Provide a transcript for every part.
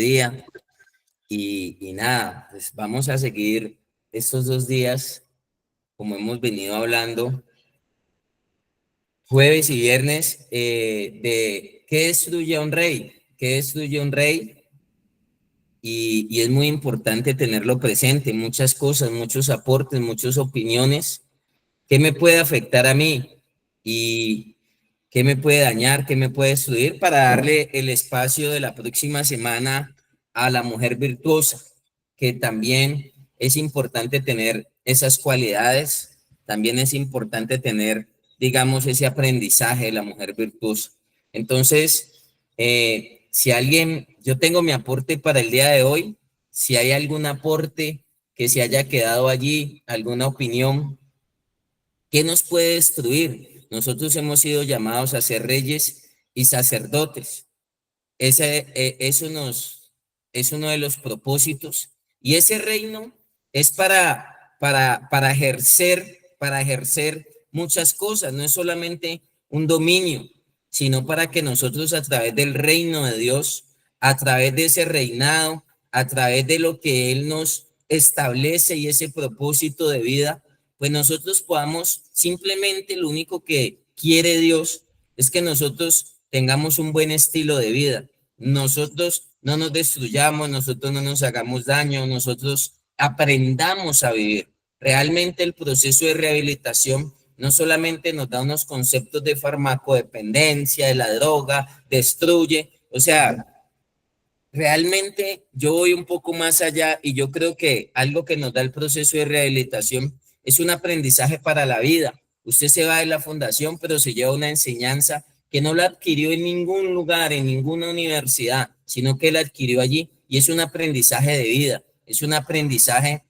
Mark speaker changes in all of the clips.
Speaker 1: día y nada, pues vamos a seguir estos 2 días como hemos venido hablando, jueves y viernes, de qué destruye a un rey, qué destruye a un rey. Y es muy importante tenerlo presente, muchas cosas, muchos aportes, muchas opiniones. ¿Qué me puede afectar a mí? Y qué me puede dañar, qué me puede destruir, para darle el espacio de la próxima semana a la mujer virtuosa, que también es importante tener esas cualidades, también es importante tener, digamos, ese aprendizaje de la mujer virtuosa. Entonces, si alguien, yo tengo mi aporte para el día de hoy, si hay algún aporte que se haya quedado allí, alguna opinión, ¿qué nos puede destruir? Nosotros hemos sido llamados a ser reyes y sacerdotes. Eso es uno de los propósitos. Y ese reino es para ejercer muchas cosas. No es solamente un dominio, sino para que nosotros, a través del reino de Dios, a través de ese reinado, a través de lo que Él nos establece y ese propósito de vida, pues nosotros podamos, simplemente lo único que quiere Dios es que nosotros tengamos un buen estilo de vida. Nosotros no nos destruyamos, nosotros no nos hagamos daño, nosotros aprendamos a vivir. Realmente el proceso de rehabilitación no solamente nos da unos conceptos de farmacodependencia, de la droga, destruye, o sea, realmente yo voy un poco más allá y yo creo que algo que nos da el proceso de rehabilitación es un aprendizaje para la vida. Usted se va de la fundación, pero se lleva una enseñanza que no la adquirió en ningún lugar, en ninguna universidad, sino que la adquirió allí, y es un aprendizaje de vida, es un aprendizaje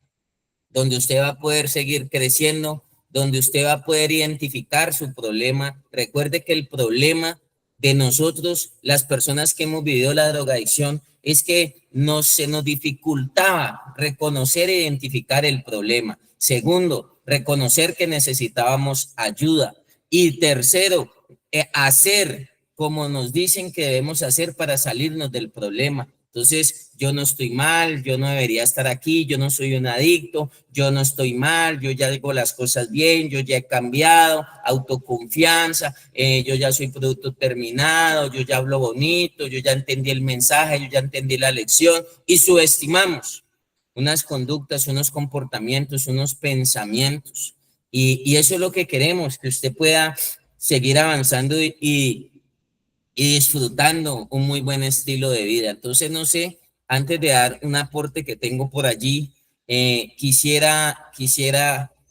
Speaker 1: donde usted va a poder seguir creciendo, donde usted va a poder identificar su problema. Recuerde que el problema de nosotros, las personas que hemos vivido la drogadicción, es que se nos dificultaba reconocer e identificar el problema. Segundo, reconocer que necesitábamos ayuda. Y tercero, hacer como nos dicen que debemos hacer para salirnos del problema. Entonces, yo no estoy mal, yo no debería estar aquí, yo no soy un adicto, yo no estoy mal, yo ya digo las cosas bien, yo ya he cambiado, autoconfianza, yo ya soy producto terminado, yo ya hablo bonito, yo ya entendí el mensaje, yo ya entendí la lección, y subestimamos unas conductas, unos comportamientos, unos pensamientos. Y eso es lo que queremos, que usted pueda seguir avanzando y disfrutando un muy buen estilo de vida. Entonces, no sé, antes de dar un aporte que tengo por allí, quisiera,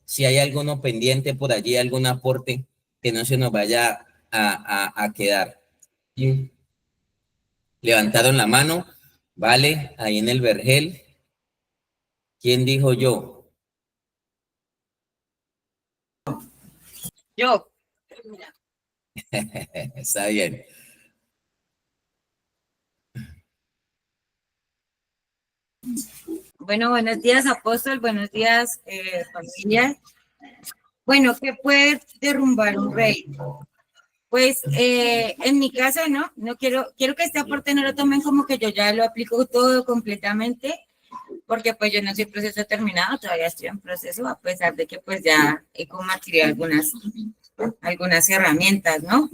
Speaker 1: si hay alguno pendiente por allí, algún aporte que no se nos vaya a quedar. ¿Sí? Levantaron la mano, vale, ahí en el vergel. ¿Quién dijo yo?
Speaker 2: Yo.
Speaker 1: Está bien.
Speaker 2: Bueno, buenos días, apóstol, buenos días, familia. Bueno, ¿qué puede derrumbar un rey? Pues en mi caso, no quiero que este aporte no lo tomen como que yo ya lo aplico todo completamente, porque pues yo no soy proceso terminado, todavía estoy en proceso, a pesar de que pues ya he como adquirido algunas herramientas, ¿no?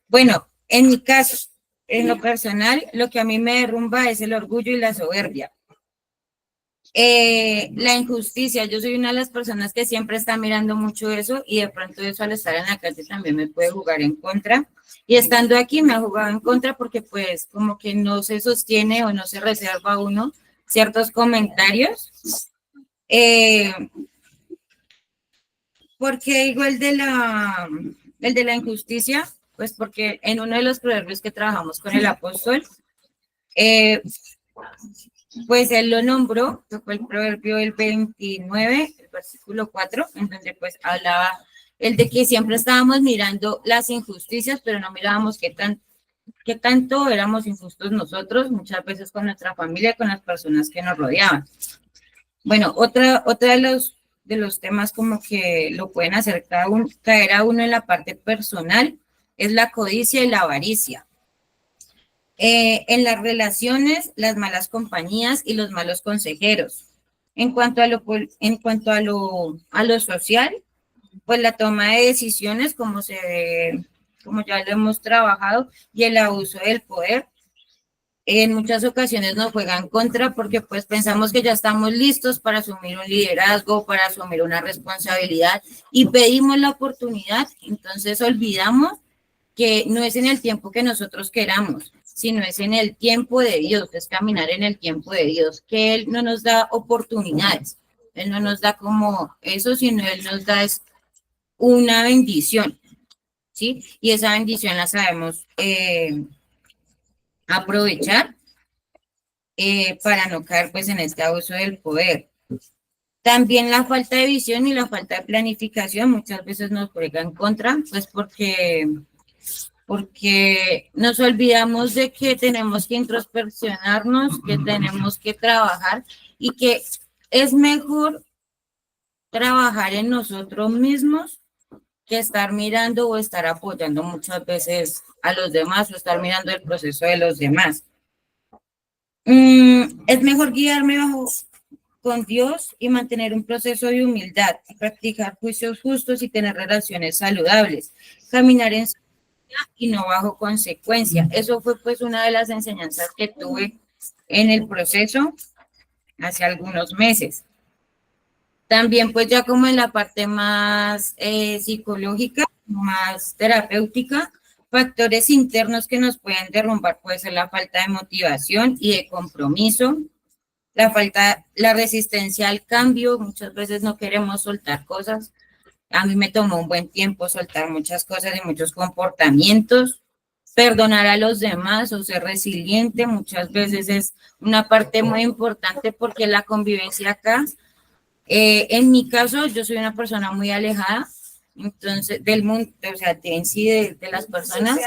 Speaker 2: Bueno, en mi caso, en lo personal, lo que a mí me derrumba es el orgullo y la soberbia. La injusticia, yo soy una de las personas que siempre está mirando mucho eso, y de pronto eso, al estar en la calle, también me puede jugar en contra, y estando aquí me ha jugado en contra porque pues como que no se sostiene o no se reserva uno ciertos comentarios. Porque digo el de la injusticia, pues porque en uno de los proverbios que trabajamos con el apóstol, pues él lo nombró, que fue el proverbio del 29, el versículo 4, en donde pues hablaba el de que siempre estábamos mirando las injusticias, pero no mirábamos qué tanto éramos injustos nosotros, muchas veces con nuestra familia, con las personas que nos rodeaban. Bueno, otra de los temas como que lo pueden hacer caer a uno en la parte personal es la codicia y la avaricia. En las relaciones, las malas compañías y los malos consejeros. En cuanto a lo social, pues la toma de decisiones, como ya lo hemos trabajado, y el abuso del poder, en muchas ocasiones nos juegan contra porque pues pensamos que ya estamos listos para asumir un liderazgo, para asumir una responsabilidad y pedimos la oportunidad, entonces olvidamos que no es en el tiempo que nosotros queramos, sino es en el tiempo de Dios, es caminar en el tiempo de Dios, que Él no nos da oportunidades, Él no nos da como eso, sino Él nos da es una bendición, ¿sí? Y esa bendición la sabemos aprovechar para no caer pues en este abuso del poder. También la falta de visión y la falta de planificación muchas veces nos juega en contra, pues porque nos olvidamos de que tenemos que introspeccionarnos, que tenemos que trabajar y que es mejor trabajar en nosotros mismos que estar mirando o estar apoyando muchas veces a los demás o estar mirando el proceso de los demás. Es mejor guiarme con Dios y mantener un proceso de humildad, practicar juicios justos y tener relaciones saludables, caminar en y no bajo consecuencia. Eso fue pues una de las enseñanzas que tuve en el proceso hace algunos meses. También pues ya como en la parte más psicológica, más terapéutica, factores internos que nos pueden derrumbar puede ser la falta de motivación y de compromiso, la resistencia al cambio, muchas veces no queremos soltar cosas. A mí me tomó un buen tiempo soltar muchas cosas y muchos comportamientos. Perdonar a los demás o ser resiliente muchas veces es una parte muy importante porque la convivencia acá, en mi caso, yo soy una persona muy alejada, entonces, del mundo, o sea, en sí de las personas.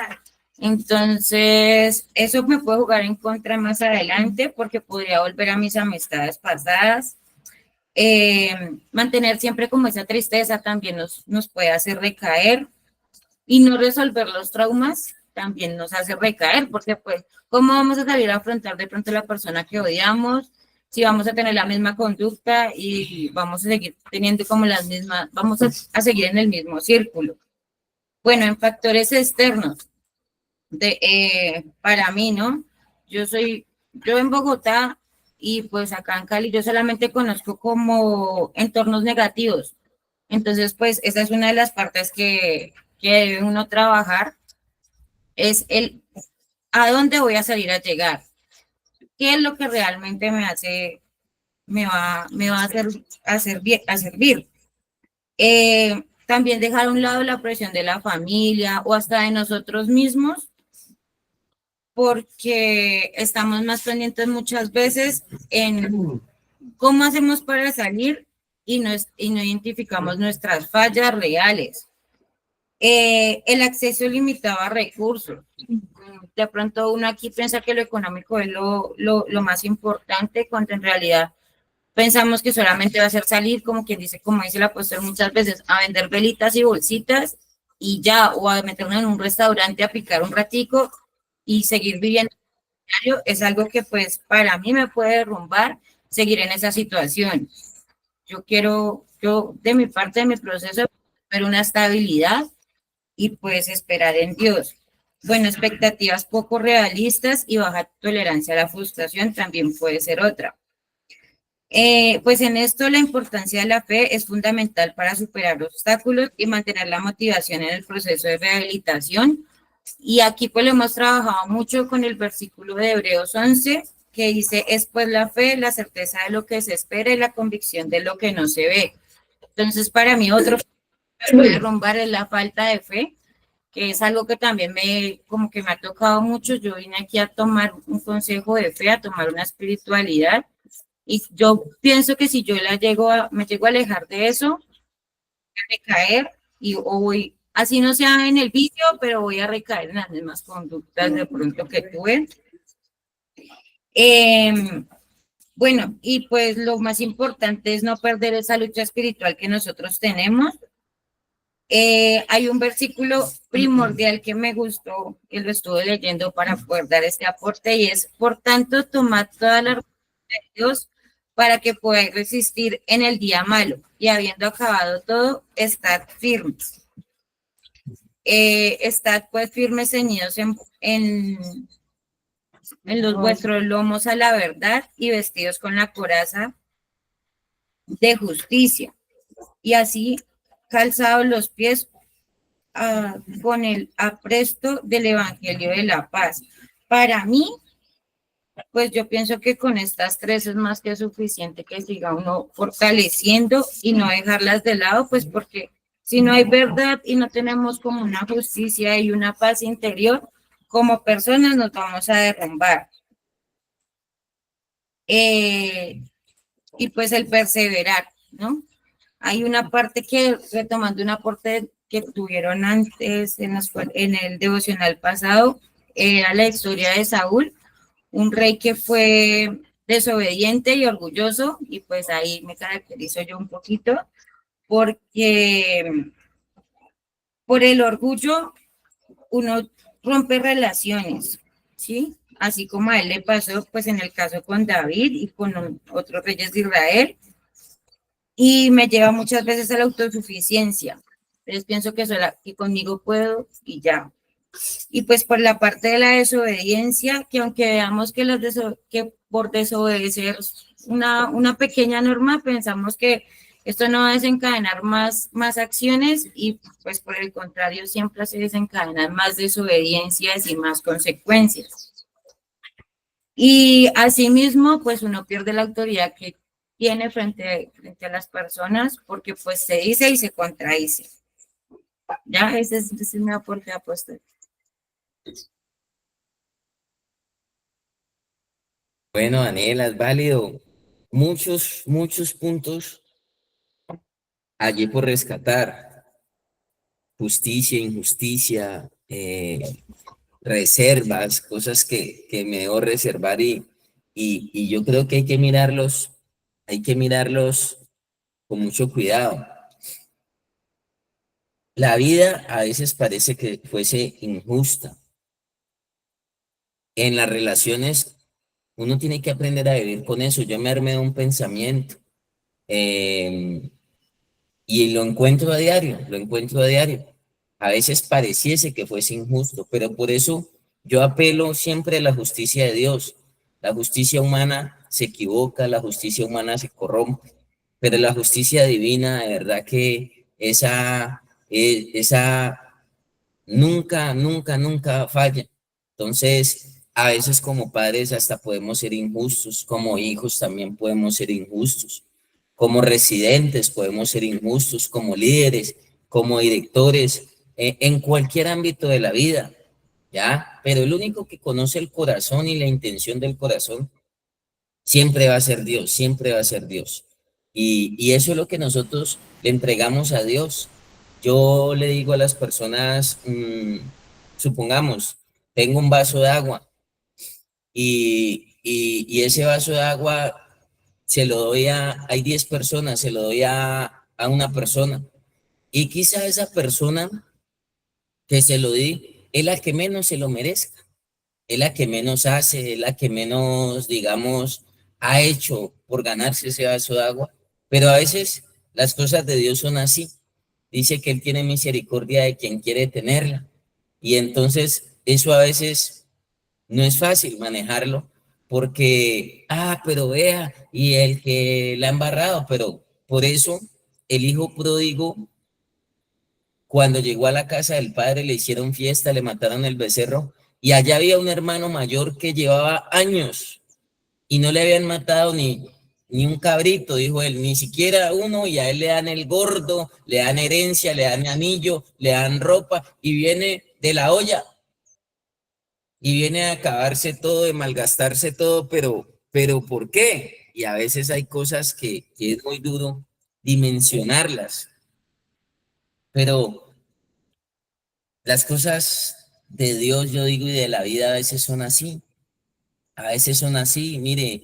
Speaker 2: Entonces, eso me puede jugar en contra más adelante porque podría volver a mis amistades pasadas. Mantener siempre como esa tristeza también nos puede hacer recaer y no resolver los traumas también nos hace recaer porque pues, ¿cómo vamos a salir a afrontar de pronto la persona que odiamos? Si vamos a tener la misma conducta y vamos a seguir teniendo como las mismas, vamos a seguir en el mismo círculo. Bueno, en factores externos, para mí, ¿no? Yo en Bogotá y pues acá en Cali yo solamente conozco como entornos negativos. Entonces, pues esa es una de las partes que debe uno trabajar, es el a dónde voy a salir a llegar, qué es lo que realmente me va a servir. También dejar a un lado la presión de la familia o hasta de nosotros mismos porque estamos más pendientes muchas veces en cómo hacemos para salir y no identificamos nuestras fallas reales. El acceso limitado a recursos. De pronto uno aquí piensa que lo económico es lo más importante, cuando en realidad pensamos que solamente va a ser salir, como quien dice, como dice el apóstol muchas veces, a vender velitas y bolsitas y ya, o a meternos en un restaurante a picar un ratico y seguir viviendo. Es algo que pues para mí me puede derrumbar seguir en esa situación. Yo de mi parte de mi proceso, ver una estabilidad y pues esperar en Dios. Bueno, expectativas poco realistas y baja tolerancia a la frustración también puede ser otra. Pues en esto la importancia de la fe es fundamental para superar obstáculos y mantener la motivación en el proceso de rehabilitación. Y aquí pues lo hemos trabajado mucho con el versículo de Hebreos 11, que dice, es pues la fe, la certeza de lo que se espera y la convicción de lo que no se ve. Entonces, para mí otro derrumbar es la falta de fe, que es algo que también como que me ha tocado mucho. Yo vine aquí a tomar un consejo de fe, a tomar una espiritualidad, y yo pienso que si yo me llego a alejar de eso, voy a recaer o voy, así no sea en el vicio, pero voy a recaer en las mismas conductas de pronto que tuve. Bueno, y pues lo más importante es no perder esa lucha espiritual que nosotros tenemos, Hay un versículo primordial que me gustó, que lo estuve leyendo para poder dar este aporte, y es: por tanto, tomad toda la armadura de Dios para que podáis resistir en el día malo, y habiendo acabado todo, estad firmes. Estad pues firmes, ceñidos en los vuestros lomos a la verdad, y vestidos con la coraza de justicia, y así calzados los pies con el apresto del Evangelio de la Paz. Para mí, pues yo pienso que con estas tres es más que suficiente que siga uno fortaleciendo y no dejarlas de lado, pues porque si no hay verdad y no tenemos como una justicia y una paz interior, como personas nos vamos a derrumbar. Y pues el perseverar, ¿no? Hay una parte que, retomando un aporte que tuvieron antes en el devocional pasado, era la historia de Saúl, un rey que fue desobediente y orgulloso, y pues ahí me caracterizo yo un poquito, porque por el orgullo uno rompe relaciones, ¿sí? Así como a él le pasó, pues en el caso con David y con otros reyes de Israel, y me lleva muchas veces a la autosuficiencia. Entonces pienso que conmigo puedo y ya. Y pues por la parte de la desobediencia, que aunque veamos que, que por desobedecer una pequeña norma, pensamos que esto no va a desencadenar más acciones, y pues por el contrario siempre se desencadenan más desobediencias y más consecuencias. Y asimismo, pues uno pierde la autoridad que tiene frente a las personas, porque pues se dice y se contradice. Ya, ese es mi aporte, apóstol.
Speaker 1: Bueno, Daniela, es válido. Muchos puntos allí por rescatar. Justicia, injusticia, reservas, cosas que me debo reservar, y yo creo que hay que mirarlos con mucho cuidado. La vida a veces parece que fuese injusta. En las relaciones uno tiene que aprender a vivir con eso. Yo me armé un pensamiento, y lo encuentro a diario, lo encuentro a diario. A veces pareciese que fuese injusto, pero por eso yo apelo siempre a la justicia de Dios. La justicia humana se equivoca, la justicia humana se corrompe, pero la justicia divina, de verdad que esa nunca falla. Entonces, a veces como padres hasta podemos ser injustos, como hijos también podemos ser injustos, como residentes podemos ser injustos, como líderes, como directores, en cualquier ámbito de la vida, ¿ya? Pero el único que conoce el corazón y la intención del corazón siempre va a ser Dios, siempre va a ser Dios. Y eso es lo que nosotros le entregamos a Dios. Yo le digo a las personas, supongamos, tengo un vaso de agua, y ese vaso de agua se lo doy hay 10 personas, se lo doy a una persona. Y quizá esa persona que se lo di es la que menos se lo merezca, es la que menos hace, es la que menos, digamos, ha hecho por ganarse ese vaso de agua. Pero a veces las cosas de Dios son así. Dice que Él tiene misericordia de quien quiere tenerla. Y entonces eso a veces no es fácil manejarlo, porque, pero vea, y el que la ha embarrado, pero por eso el hijo pródigo, cuando llegó a la casa del padre, le hicieron fiesta, le mataron el becerro, y allá había un hermano mayor que llevaba años y no le habían matado ni un cabrito, dijo él, ni siquiera uno, y a él le dan el gordo, le dan herencia, le dan anillo, le dan ropa, y viene de la olla, y viene a acabarse todo, de malgastarse todo, pero ¿por qué? Y a veces hay cosas que es muy duro dimensionarlas, pero las cosas de Dios, yo digo, y de la vida a veces son así, a veces son así. Mire,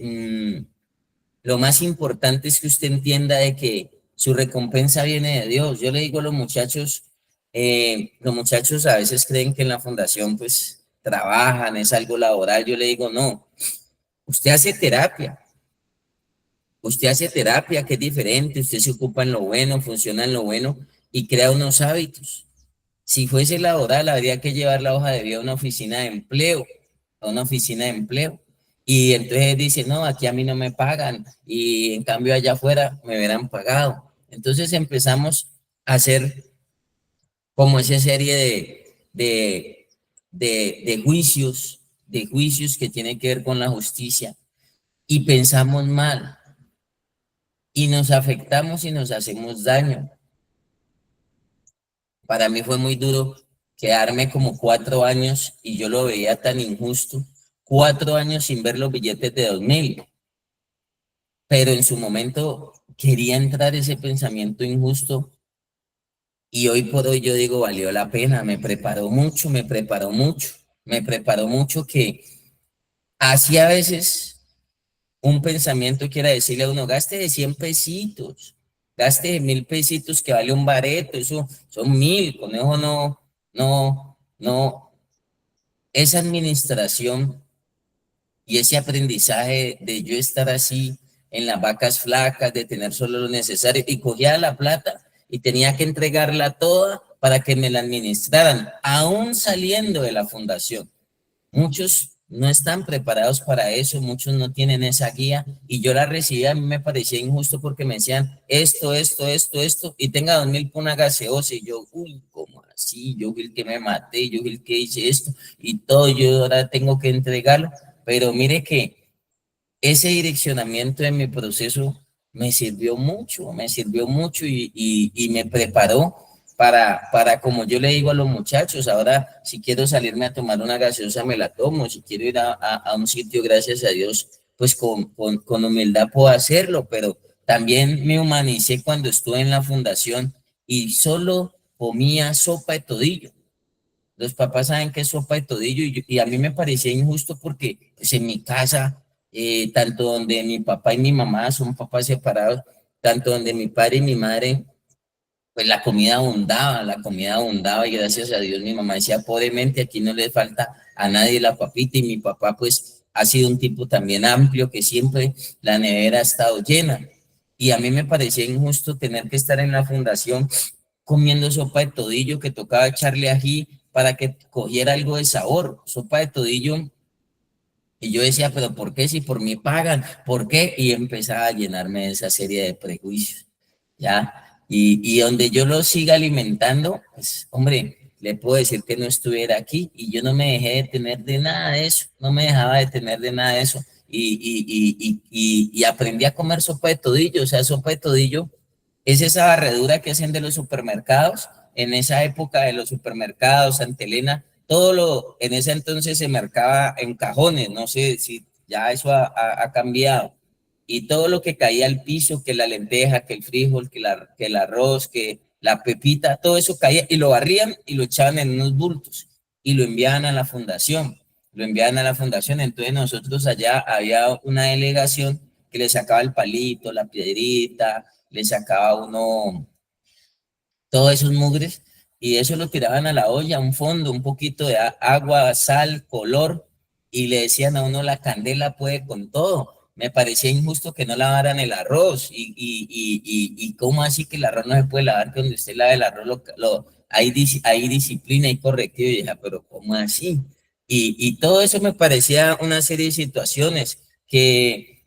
Speaker 1: lo más importante es que usted entienda de que su recompensa viene de Dios. Yo le digo a los muchachos, Los muchachos a veces creen que en la fundación pues trabajan, es algo laboral. Yo le digo, no, usted hace terapia. Usted hace terapia, que es diferente, usted se ocupa en lo bueno, funciona en lo bueno y crea unos hábitos. Si fuese laboral, habría que llevar la hoja de vida a una oficina de empleo, a una oficina de empleo. Y entonces dice, no, aquí a mí no me pagan y en cambio allá afuera me hubieran pagado. Entonces empezamos a hacer como esa serie de juicios que tienen que ver con la justicia y pensamos mal y nos afectamos y nos hacemos daño. Para mí fue muy duro quedarme como 4 años y yo lo veía tan injusto, 4 años sin ver los billetes de 2000, pero en su momento quería entrar ese pensamiento injusto y hoy por hoy yo digo, valió la pena, me preparó mucho, que así a veces un pensamiento quiera decirle a uno, gaste de 100 pesitos, gaste de 1000 pesitos que vale un bareto, eso son 1000, con eso no, esa administración y ese aprendizaje de yo estar así en las vacas flacas, de tener solo lo necesario y cogía la plata y tenía que entregarla toda para que me la administraran, aún saliendo de la fundación. Muchos no están preparados para eso, muchos no tienen esa guía y yo la recibí, a mí me parecía injusto porque me decían esto y tenga 2000 por una gaseosa y yo, uy, ¿cómo así? Yo fui el que me maté, yo fui el que hice esto y todo, yo ahora tengo que entregarlo, pero mire que ese direccionamiento de mi proceso me sirvió mucho y me preparó como yo le digo a los muchachos, ahora si quiero salirme a tomar una gaseosa me la tomo, si quiero ir a un sitio, gracias a Dios, pues con humildad puedo hacerlo, pero también me humanicé cuando estuve en la fundación y solo comía sopa de todillo. Los papás saben que es sopa de todillo y a mí me parecía injusto porque pues, en mi casa, tanto donde mi papá y mi mamá son papás separados, tanto donde mi padre y mi madre, pues la comida abundaba y gracias a Dios mi mamá decía, pobremente aquí no le falta a nadie la papita y mi papá pues ha sido un tipo también amplio que siempre la nevera ha estado llena. Y a mí me parecía injusto tener que estar en la fundación comiendo sopa de todillo que tocaba echarle ají para que cogiera algo de sabor, sopa de todillo. Y yo decía, pero ¿por qué? Si por mí pagan, ¿por qué? Y empezaba a llenarme de esa serie de prejuicios, ¿ya? Y donde yo lo siga alimentando, pues, hombre, le puedo decir que no estuviera aquí y yo no me dejé detener de nada de eso, no me dejaba detener de nada de eso. Y aprendí a comer sopa de todillo, o sea, sopa de todillo es esa barredura que hacen de los supermercados, en esa época de los supermercados, Santa Elena, en ese entonces se marcaba en cajones, no sé si ya eso ha cambiado, y todo lo que caía al piso, que la lenteja, que el frijol, que el arroz, que la pepita, todo eso caía y lo barrían y lo echaban en unos bultos y lo enviaban a la fundación, entonces nosotros allá había una delegación que le sacaba el palito, la piedrita, le sacaba uno todos esos mugres y eso lo tiraban a la olla, un fondo, un poquito de agua, sal, color y le decían a uno la candela puede con todo. Me parecía injusto que no lavaran el arroz y cómo así que el arroz no se puede lavar, que donde usted lava el arroz hay disciplina y correctivo y dije, pero ¿cómo así? Y todo eso me parecía una serie de situaciones que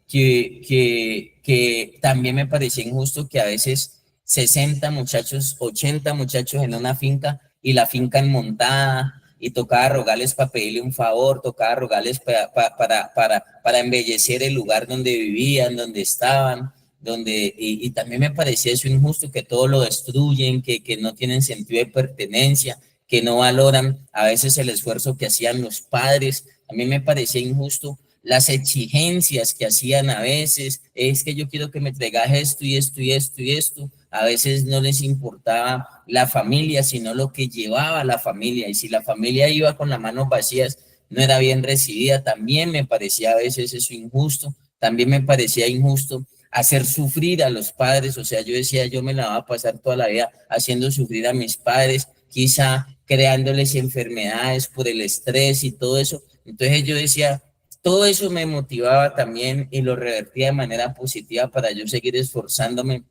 Speaker 1: también me parecía injusto que a veces 60 muchachos, 80 muchachos en una finca y la finca enmontada y tocaba rogarles para pedirle un favor, tocaba rogarles para embellecer el lugar donde vivían, donde estaban, y también me parecía eso injusto, que todo lo destruyen, que no tienen sentido de pertenencia, que no valoran a veces el esfuerzo que hacían los padres. A mí me parecía injusto las exigencias que hacían a veces, es que yo quiero que me traigas esto y esto y esto y esto. A veces no les importaba la familia, sino lo que llevaba la familia. Y si la familia iba con las manos vacías, no era bien recibida. También me parecía a veces eso injusto. También me parecía injusto hacer sufrir a los padres. O sea, yo decía, yo me la voy a pasar toda la vida haciendo sufrir a mis padres, quizá creándoles enfermedades por el estrés y todo eso. Entonces yo decía, todo eso me motivaba también y lo revertía de manera positiva para yo seguir esforzándome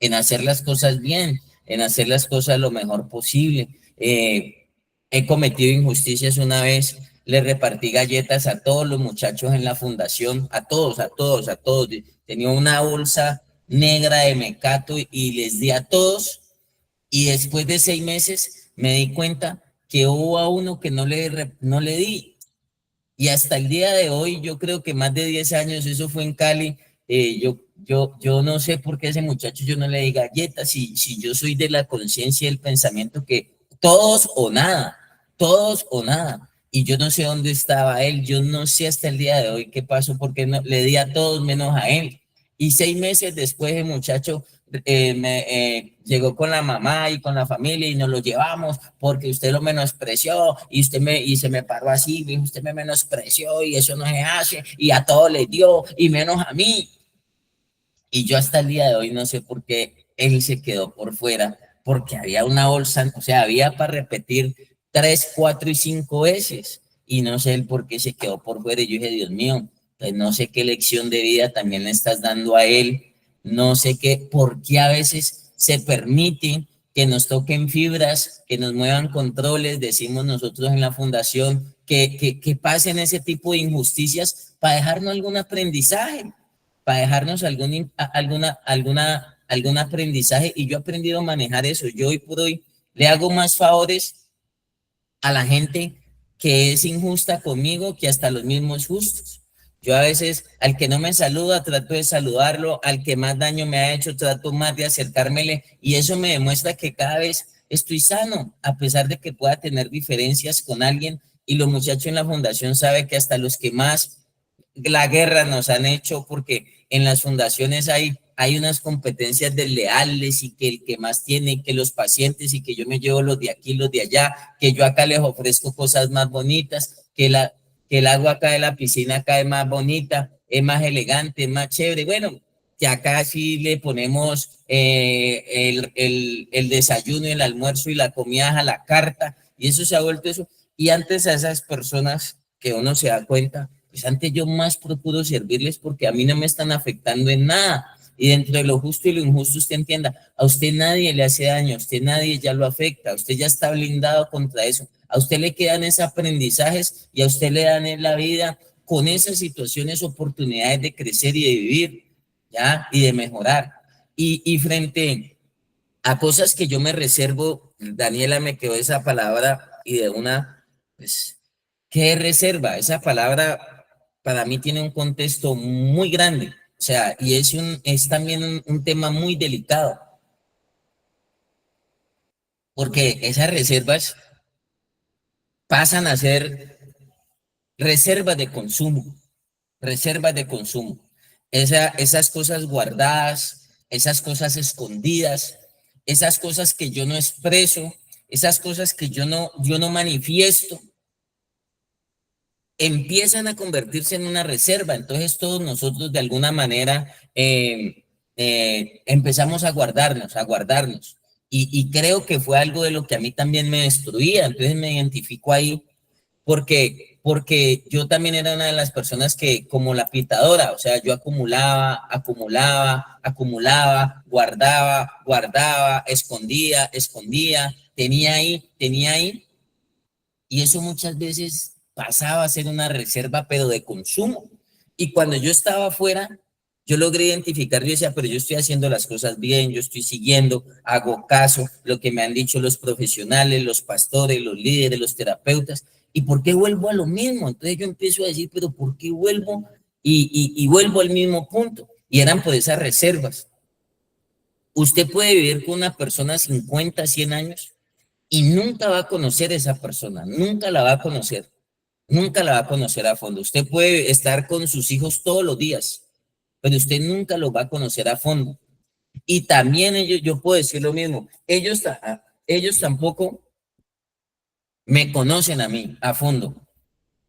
Speaker 1: en hacer las cosas bien, en hacer las cosas lo mejor posible. He cometido injusticias una vez, le repartí galletas a todos los muchachos en la fundación, a todos, a todos, a todos. Tenía una bolsa negra de mecato y les di a todos. Y después de 6 meses me di cuenta que hubo a uno que no le di. Y hasta el día de hoy, yo creo que más de 10 años, eso fue en Cali, yo no sé por qué a ese muchacho yo no le di galletas, si yo soy de la conciencia y el pensamiento que todos o nada, todos o nada. Y yo no sé dónde estaba él, yo no sé hasta el día de hoy qué pasó, porque no, le di a todos menos a él. Y 6 meses después el muchacho llegó con la mamá y con la familia y nos lo llevamos porque usted lo menospreció y se me paró así, dijo, usted me menospreció y eso no se hace y a todos les dio y menos a mí. Y yo hasta el día de hoy no sé por qué él se quedó por fuera, porque había una bolsa, o sea, había para repetir 3, 4 y 5 veces y no sé el por qué se quedó por fuera. Y yo dije, Dios mío, pues no sé qué lección de vida también le estás dando a él, no sé qué, por qué a veces se permite que nos toquen fibras, que nos muevan controles, decimos nosotros en la fundación, que pasen ese tipo de injusticias para dejarnos algún aprendizaje, para dejarnos algún aprendizaje. Y yo he aprendido a manejar eso. Yo hoy por hoy le hago más favores a la gente que es injusta conmigo que hasta los mismos justos. Yo a veces, al que no me saluda, trato de saludarlo, al que más daño me ha hecho, trato más de acercármele, y eso me demuestra que cada vez estoy sano, a pesar de que pueda tener diferencias con alguien, y los muchachos en la fundación saben que hasta los que más la guerra nos han hecho, porque en las fundaciones hay unas competencias desleales y que el que más tiene, que los pacientes y que yo me llevo los de aquí, los de allá, que yo acá les ofrezco cosas más bonitas, que el agua acá de la piscina acá es más bonita, es más elegante, es más chévere. Bueno, que acá sí le ponemos el desayuno, el almuerzo y la comida a la carta, y eso se ha vuelto eso. Y antes a esas personas que uno se da cuenta, pues antes yo más procuro servirles porque a mí no me están afectando en nada. Y dentro de lo justo y lo injusto, usted entienda, a usted nadie le hace daño, a usted nadie ya lo afecta, usted ya está blindado contra eso. A usted le quedan esos aprendizajes y a usted le dan en la vida con esas situaciones oportunidades de crecer y de vivir, ¿ya? Y de mejorar. Y frente a cosas que yo me reservo, Daniela, me quedó esa palabra y de una, pues, ¿qué reserva? Esa palabra para mí tiene un contexto muy grande, o sea, y es también un tema muy delicado, porque esas reservas pasan a ser reservas de consumo, reservas de consumo. Esas cosas guardadas, esas cosas escondidas, esas cosas que yo no expreso, esas cosas que yo no manifiesto, empiezan a convertirse en una reserva. Entonces todos nosotros de alguna manera empezamos a guardarnos, a guardarnos. Y creo que fue algo de lo que a mí también me destruía. Entonces me identifico ahí porque yo también era una de las personas que, como la pitadora, o sea, yo acumulaba, acumulaba, acumulaba, guardaba, guardaba, escondía, escondía, tenía ahí, y eso muchas veces pasaba a ser una reserva, pero de consumo. Y cuando yo estaba afuera, yo logré identificar, yo decía, pero yo estoy haciendo las cosas bien, yo estoy siguiendo, hago caso, lo que me han dicho los profesionales, los pastores, los líderes, los terapeutas, ¿y por qué vuelvo a lo mismo? Entonces yo empiezo a decir, pero ¿por qué vuelvo? Y vuelvo al mismo punto. Y eran por esas reservas. Usted puede vivir con una persona 50, 100 años y nunca va a conocer a esa persona, nunca la va a conocer, nunca la va a conocer a fondo. Usted puede estar con sus hijos todos los días, pero usted nunca los va a conocer a fondo. Y también ellos, yo puedo decir lo mismo, ellos tampoco me conocen a mí a fondo.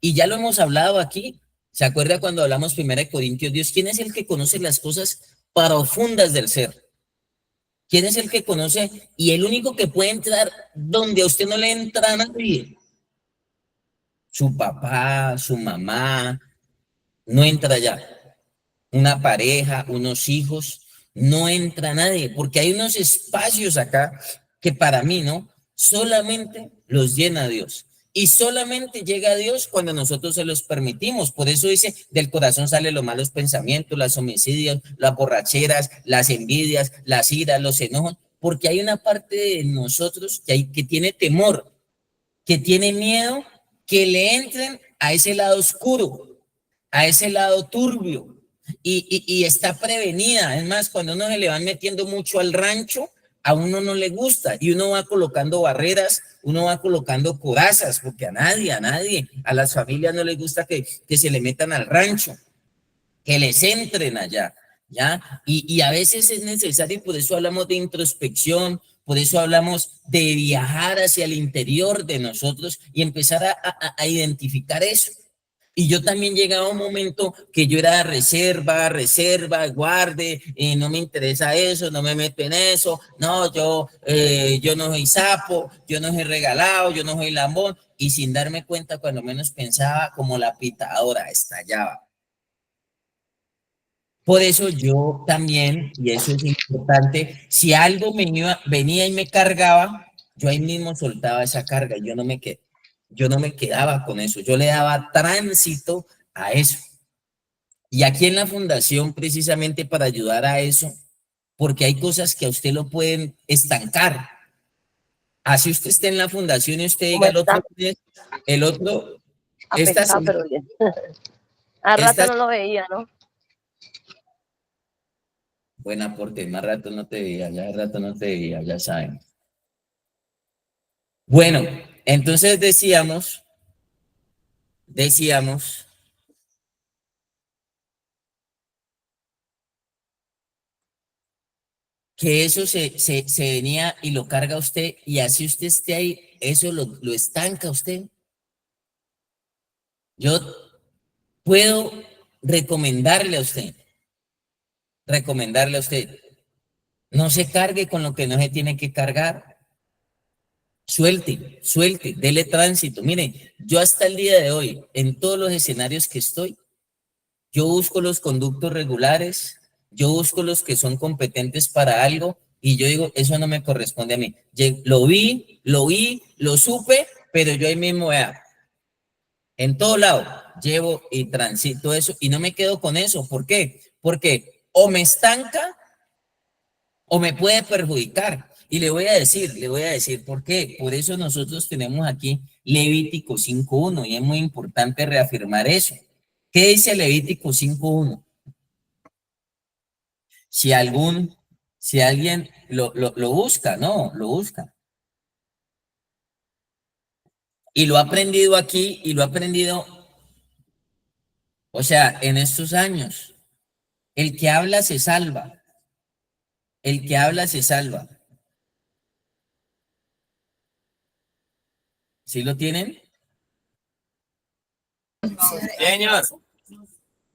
Speaker 1: Y ya lo hemos hablado aquí. ¿Se acuerda cuando hablamos 1 Corintios? Dios, ¿quién es el que conoce las cosas profundas del ser? ¿Quién es el que conoce? Y el único que puede entrar donde a usted no le entra nadie. Su papá, su mamá, no entra allá. Una pareja, unos hijos, no entra nadie, porque hay unos espacios acá que para mí, ¿no? Solamente los llena Dios. Y solamente llega a Dios cuando nosotros se los permitimos. Por eso dice, del corazón salen los malos pensamientos, las homicidios, las borracheras, las envidias, las iras, los enojos, porque hay una parte de nosotros que tiene temor, que tiene miedo, que le entren a ese lado oscuro, a ese lado turbio, y está prevenida. Es más, cuando uno se le van metiendo mucho al rancho, a uno no le gusta y uno va colocando barreras, uno va colocando corazas, porque a nadie, a las familias no les gusta que se le metan al rancho, que les entren allá, ¿ya? Y a veces es necesario, por eso hablamos de introspección, por eso hablamos de viajar hacia el interior de nosotros y empezar a identificar eso. Y yo también llegaba a un momento que yo era reserva, guarde, no me interesa eso, no me meto en eso, no, yo no soy sapo, yo no soy regalado, yo no soy lambón, y sin darme cuenta, cuando menos pensaba, como la pitadora, estallaba. Por eso yo también, y eso es importante, si algo venía y me cargaba, yo ahí mismo soltaba esa carga, yo no me quedaba con eso, yo le daba tránsito a eso. Y aquí en la fundación, precisamente para ayudar a eso, porque hay cosas que a usted lo pueden estancar. Así usted esté en la fundación y usted diga el otro, esta
Speaker 3: Afectado, pero bien. A rato no lo veía, ¿no?
Speaker 1: Buen aporte, más rato no te veía, ya saben. Bueno, entonces decíamos que eso se venía y lo carga usted, y así usted esté ahí, eso lo estanca usted. Yo puedo recomendarle a usted, no se cargue con lo que no se tiene que cargar. Suelte, dele tránsito. Mire, yo hasta el día de hoy, en todos los escenarios que estoy, yo busco los conductos regulares, yo busco los que son competentes para algo, y yo digo, eso no me corresponde a mí. Lo vi, lo supe, pero yo ahí mismo, vea, en todo lado, llevo y transito eso, y no me quedo con eso. ¿Por qué? Porque o me estanca o me puede perjudicar. Y le voy a decir por qué. Por eso nosotros tenemos aquí Levítico 5.1, y es muy importante reafirmar eso. ¿Qué dice Levítico 5.1? Si alguien lo busca, ¿no? Lo busca. Y lo ha aprendido aquí, y lo ha aprendido, o sea, en estos años. El que habla se salva. El que habla se salva. ¿Sí lo tienen? Señor.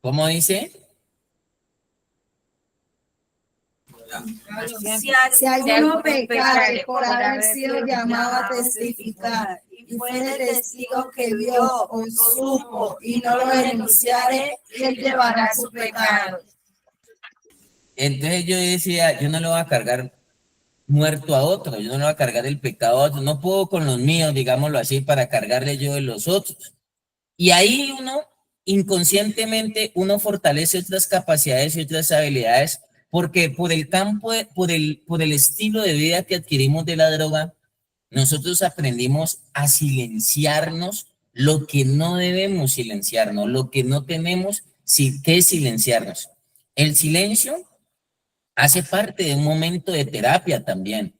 Speaker 1: ¿Cómo dice?
Speaker 4: Si alguno pecare por haber sido llamado a testificar y fuere testigo que vio o supo y no lo denunciare, él llevará su pecado.
Speaker 1: Entonces yo decía, yo no le voy a cargar muerto a otro, yo no le voy a cargar el pecado a otro, no puedo con los míos, digámoslo así, para cargarle yo de los otros. Y ahí uno, inconscientemente, uno fortalece otras capacidades y otras habilidades, porque por el campo, por el estilo de vida que adquirimos de la droga, nosotros aprendimos a silenciarnos lo que no debemos silenciarnos, lo que no tenemos que silenciarnos. El silencio hace parte de un momento de terapia también.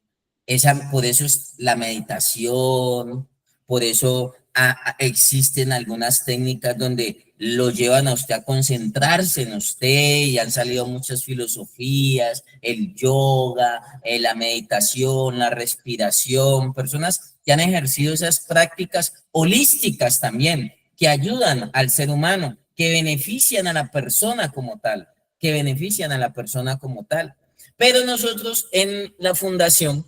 Speaker 1: Por eso es la meditación, por eso existen algunas técnicas donde lo llevan a usted a concentrarse en usted, y han salido muchas filosofías, el yoga, la meditación, la respiración, personas que han ejercido esas prácticas holísticas también, que ayudan al ser humano, que benefician a la persona como tal. Pero nosotros en la fundación,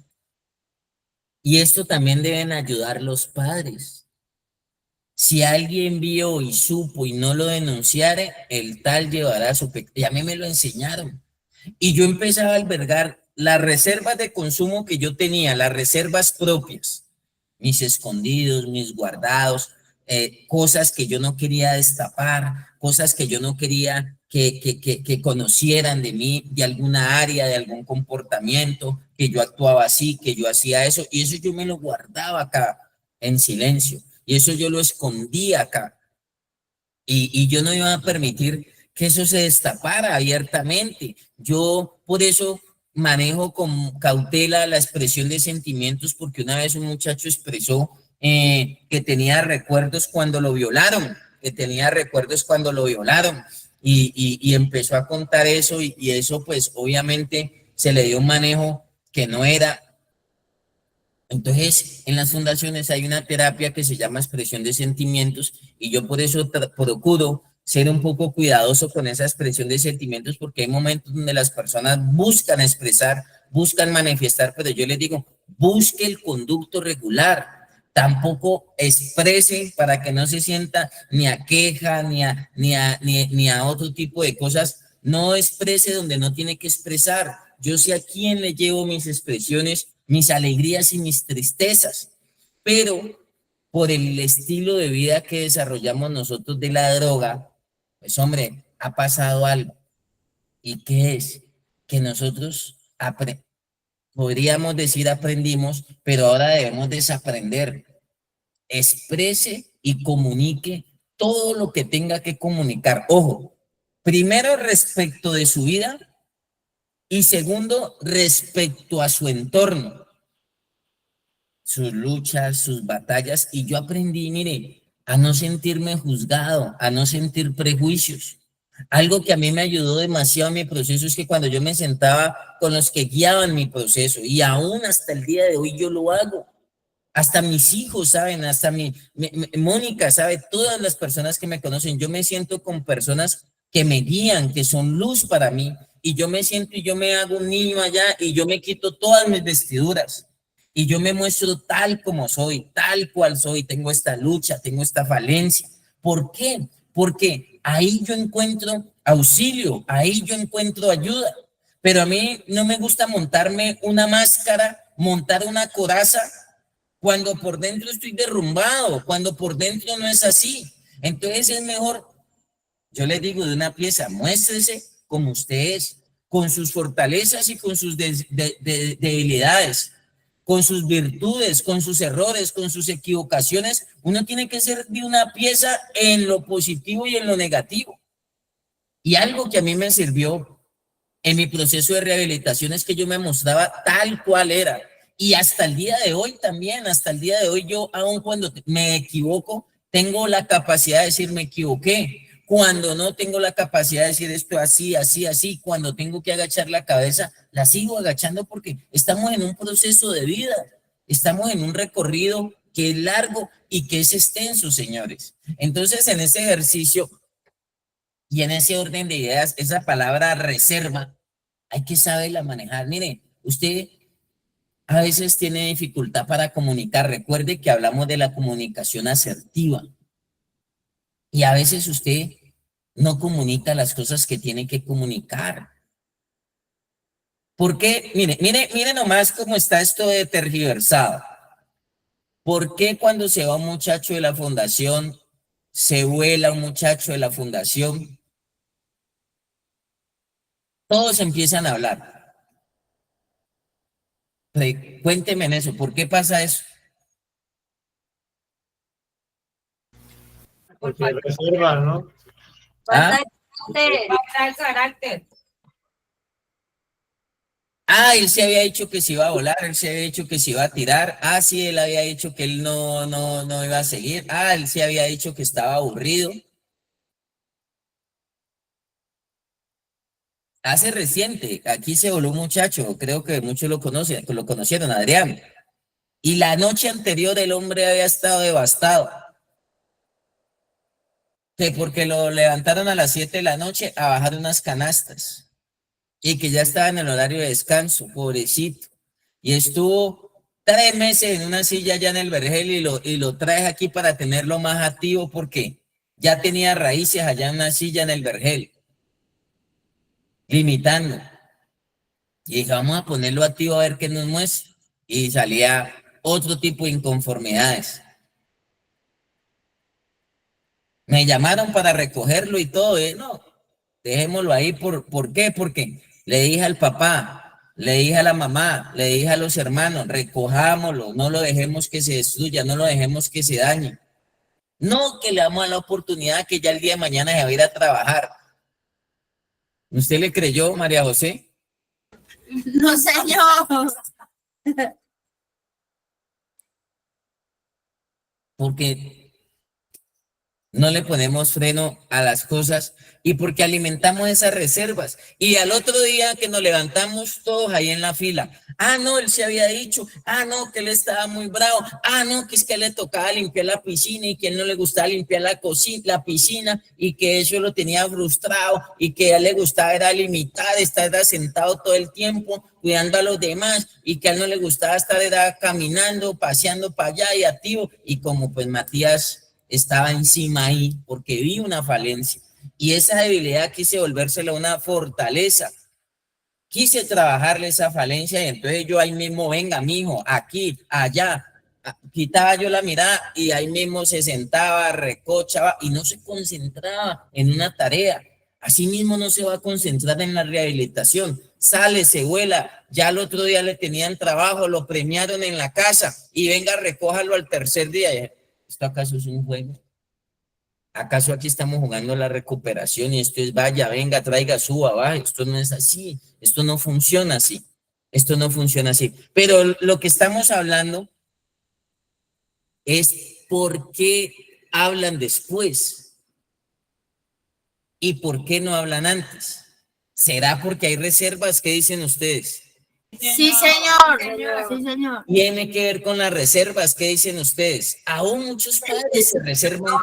Speaker 1: y esto también deben ayudar los padres. Si alguien vio y supo y no lo denunciare, el tal llevará su pecado. Y a mí me lo enseñaron. Y yo empezaba a albergar las reservas de consumo que yo tenía, las reservas propias, mis escondidos, mis guardados, cosas que yo no quería destapar, cosas que yo no quería que conocieran de mí, de alguna área, de algún comportamiento, que yo actuaba así, que yo hacía eso, y eso yo me lo guardaba acá en silencio, y eso yo lo escondía acá, y yo no iba a permitir que eso se destapara abiertamente. Yo por eso manejo con cautela la expresión de sentimientos, porque una vez un muchacho expresó que tenía recuerdos cuando lo violaron, y empezó a contar eso, y eso pues obviamente se le dio un manejo que no era. Entonces, en las fundaciones hay una terapia que se llama expresión de sentimientos, y yo por eso procuro ser un poco cuidadoso con esa expresión de sentimientos, porque hay momentos donde las personas buscan expresar, buscan manifestar, pero yo les digo, busque el conducto regular, tampoco exprese para que no se sienta ni a queja, ni a otro tipo de cosas, no exprese donde no tiene que expresar. Yo sé a quién le llevo mis expresiones, mis alegrías y mis tristezas, pero por el estilo de vida que desarrollamos nosotros de la droga, pues hombre, ha pasado algo. ¿Y qué es? Que nosotros podríamos decir aprendimos, pero ahora debemos desaprender. Exprese y comunique todo lo que tenga que comunicar. Ojo, primero respecto de su vida y segundo respecto a su entorno, sus luchas, sus batallas. Y yo aprendí, mire, a no sentirme juzgado, a no sentir prejuicios. Algo que a mí me ayudó demasiado en mi proceso es que cuando yo me sentaba con los que guiaban mi proceso, y aún hasta el día de hoy yo lo hago, hasta mis hijos saben, hasta Mónica sabe, todas las personas que me conocen, yo me siento con personas que me guían, que son luz para mí, y yo me siento y yo me hago un niño allá y yo me quito todas mis vestiduras y yo me muestro tal como soy, tal cual soy, tengo esta lucha, tengo esta falencia. ¿Por qué? Porque ahí yo encuentro auxilio, ahí yo encuentro ayuda, pero a mí no me gusta montarme una máscara, montar una coraza, cuando por dentro estoy derrumbado, cuando por dentro no es así. Entonces es mejor, yo les digo de una pieza, muéstrese como usted es, con sus fortalezas y con sus debilidades, con sus virtudes, con sus errores, con sus equivocaciones. Uno tiene que ser de una pieza en lo positivo y en lo negativo. Y algo que a mí me sirvió en mi proceso de rehabilitación es que yo me mostraba tal cual era. Y hasta el día de hoy también, hasta el día de hoy yo, aun cuando me equivoco, tengo la capacidad de decir me equivoqué. Cuando no tengo la capacidad de decir esto así, así, así, cuando tengo que agachar la cabeza, la sigo agachando porque estamos en un proceso de vida, estamos en un recorrido que es largo y que es extenso, señores. Entonces, en ese ejercicio y en ese orden de ideas, esa palabra reserva, hay que saberla manejar. Mire, usted a veces tiene dificultad para comunicar. Recuerde que hablamos de la comunicación asertiva. Y a veces usted no comunica las cosas que tiene que comunicar. ¿Por qué? Mire nomás cómo está esto de tergiversado. ¿Por qué cuando se va un muchacho de la fundación, se vuela un muchacho de la fundación, todos empiezan a hablar? Cuénteme en eso, ¿por qué pasa eso?
Speaker 5: Porque reserva, ¿no?
Speaker 1: ¿Ah?
Speaker 2: Falta el carácter.
Speaker 1: Ah, él se había dicho que se iba a volar, él se había dicho que se iba a tirar. Ah, sí, él había dicho que él no iba a seguir. Ah, él se había dicho que estaba aburrido. Hace reciente, aquí se voló un muchacho, creo que muchos lo conocieron, Adrián. Y la noche anterior el hombre había estado devastado. Que porque lo levantaron a las 7 de la noche a bajar unas canastas. y que ya estaba en el horario de descanso, pobrecito. Y estuvo 3 meses en una silla allá en el Vergel y lo traes aquí para tenerlo más activo porque ya tenía raíces allá en una silla en el Vergel, limitando. Y dije, vamos a ponerlo activo a ver qué nos muestra. Y salía otro tipo de inconformidades. Me llamaron para recogerlo y todo, no, dejémoslo ahí. ¿Por qué? Porque le dije al papá, le dije a la mamá, le dije a los hermanos, recojámoslo, no lo dejemos que se destruya, no lo dejemos que se dañe. No que le damos a la oportunidad que ya el día de mañana se va a ir a trabajar. ¿Usted le creyó, María José?
Speaker 4: No, señor.
Speaker 1: Porque no le ponemos freno a las cosas y porque alimentamos esas reservas. Y al otro día que nos levantamos todos ahí en la fila, no, él se había dicho, no, que él estaba muy bravo, no, que es que le tocaba limpiar la piscina y que a él no le gustaba limpiar la piscina y que eso lo tenía frustrado y que a él le gustaba era limitar, estar sentado todo el tiempo cuidando a los demás y que a él no le gustaba estar era caminando, paseando para allá y activo. Y como pues Matías estaba encima ahí porque vi una falencia y esa debilidad quise volvérsela una fortaleza, quise trabajarle esa falencia y entonces yo ahí mismo, venga mijo, aquí, allá, quitaba yo la mirada y ahí mismo se sentaba, recochaba y no se concentraba en una tarea. Así mismo no se va a concentrar en la rehabilitación, sale, se vuela, ya el otro día le tenían trabajo, lo premiaron en la casa y venga, recójalo al tercer día. ¿Esto acaso es un juego? ¿Acaso aquí estamos jugando la recuperación y esto es vaya, venga, traiga, suba, baja? Esto no es así, esto no funciona así, esto no funciona así. Pero lo que estamos hablando es por qué hablan después y por qué no hablan antes. ¿Será porque hay reservas? ¿Qué dicen ustedes?
Speaker 4: Sí, señor. Sí, señor.
Speaker 1: Tiene que ver con las reservas. ¿Qué dicen ustedes? Aún muchos padres se reservan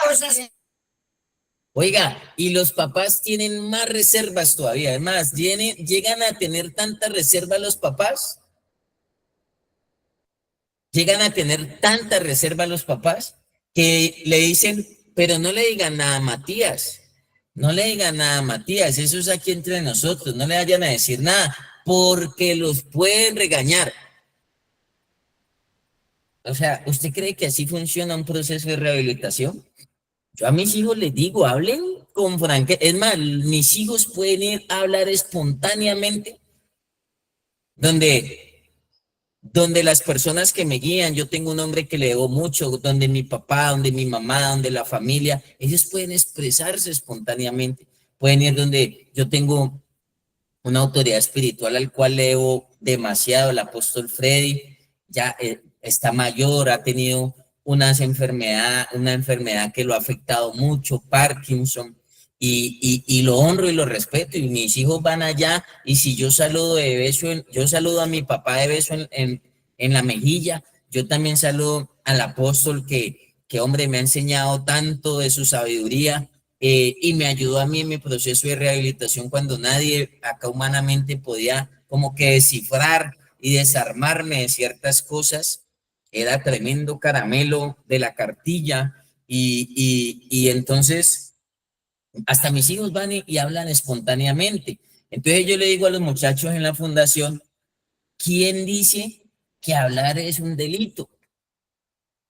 Speaker 1: cosas. Oiga, y los papás tienen más reservas todavía. Además, llegan a tener tanta reserva los papás. Llegan a tener tanta reserva los papás que le dicen, pero no le digan nada a Matías. No le digan nada a Matías. Eso es aquí entre nosotros. No le vayan a decir nada porque los pueden regañar. O sea, ¿usted cree que así funciona un proceso de rehabilitación? Yo a mis hijos les digo, hablen con franqueza. Es más, mis hijos pueden ir a hablar espontáneamente, donde las personas que me guían, yo tengo un hombre que le debo mucho, donde mi papá, donde mi mamá, donde la familia, ellos pueden expresarse espontáneamente. Pueden ir donde yo tengo una autoridad espiritual al cual leo demasiado, el apóstol Freddy, ya está mayor, ha tenido una enfermedad que lo ha afectado mucho, Parkinson, y lo honro y lo respeto, y mis hijos van allá, y si yo saludo de beso, yo saludo a mi papá de beso en la mejilla, yo también saludo al apóstol que hombre me ha enseñado tanto de su sabiduría, y me ayudó a mí en mi proceso de rehabilitación cuando nadie acá humanamente podía como que descifrar y desarmarme de ciertas cosas. Era tremendo caramelo de la cartilla y entonces hasta mis hijos van y hablan espontáneamente. Entonces yo le digo a los muchachos en la fundación, ¿quién dice que hablar es un delito?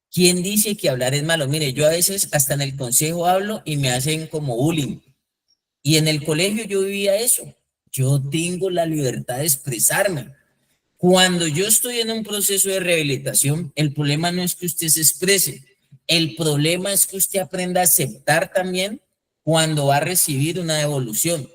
Speaker 1: ¿Quién dice que hablar es malo? Mire, yo a veces hasta en el consejo hablo y me hacen como bullying. Y en el colegio yo vivía eso. Yo tengo la libertad de expresarme. Cuando yo estoy en un proceso de rehabilitación, el problema no es que usted se exprese. El problema es que usted aprenda a aceptar también cuando va a recibir una devolución.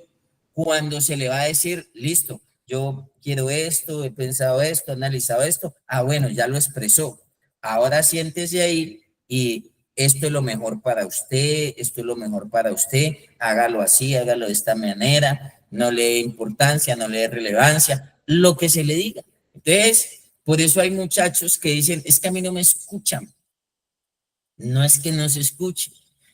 Speaker 1: Cuando se le va a decir, listo, yo quiero esto, he pensado esto, he analizado esto. Bueno, ya lo expresó. Ahora siéntese ahí y esto es lo mejor para usted, esto es lo mejor para usted, hágalo así, hágalo de esta manera, no le dé importancia, no le dé relevancia, lo que se le diga. Entonces, por eso hay muchachos que dicen, es que a mí no me escuchan. No es que no se escuche,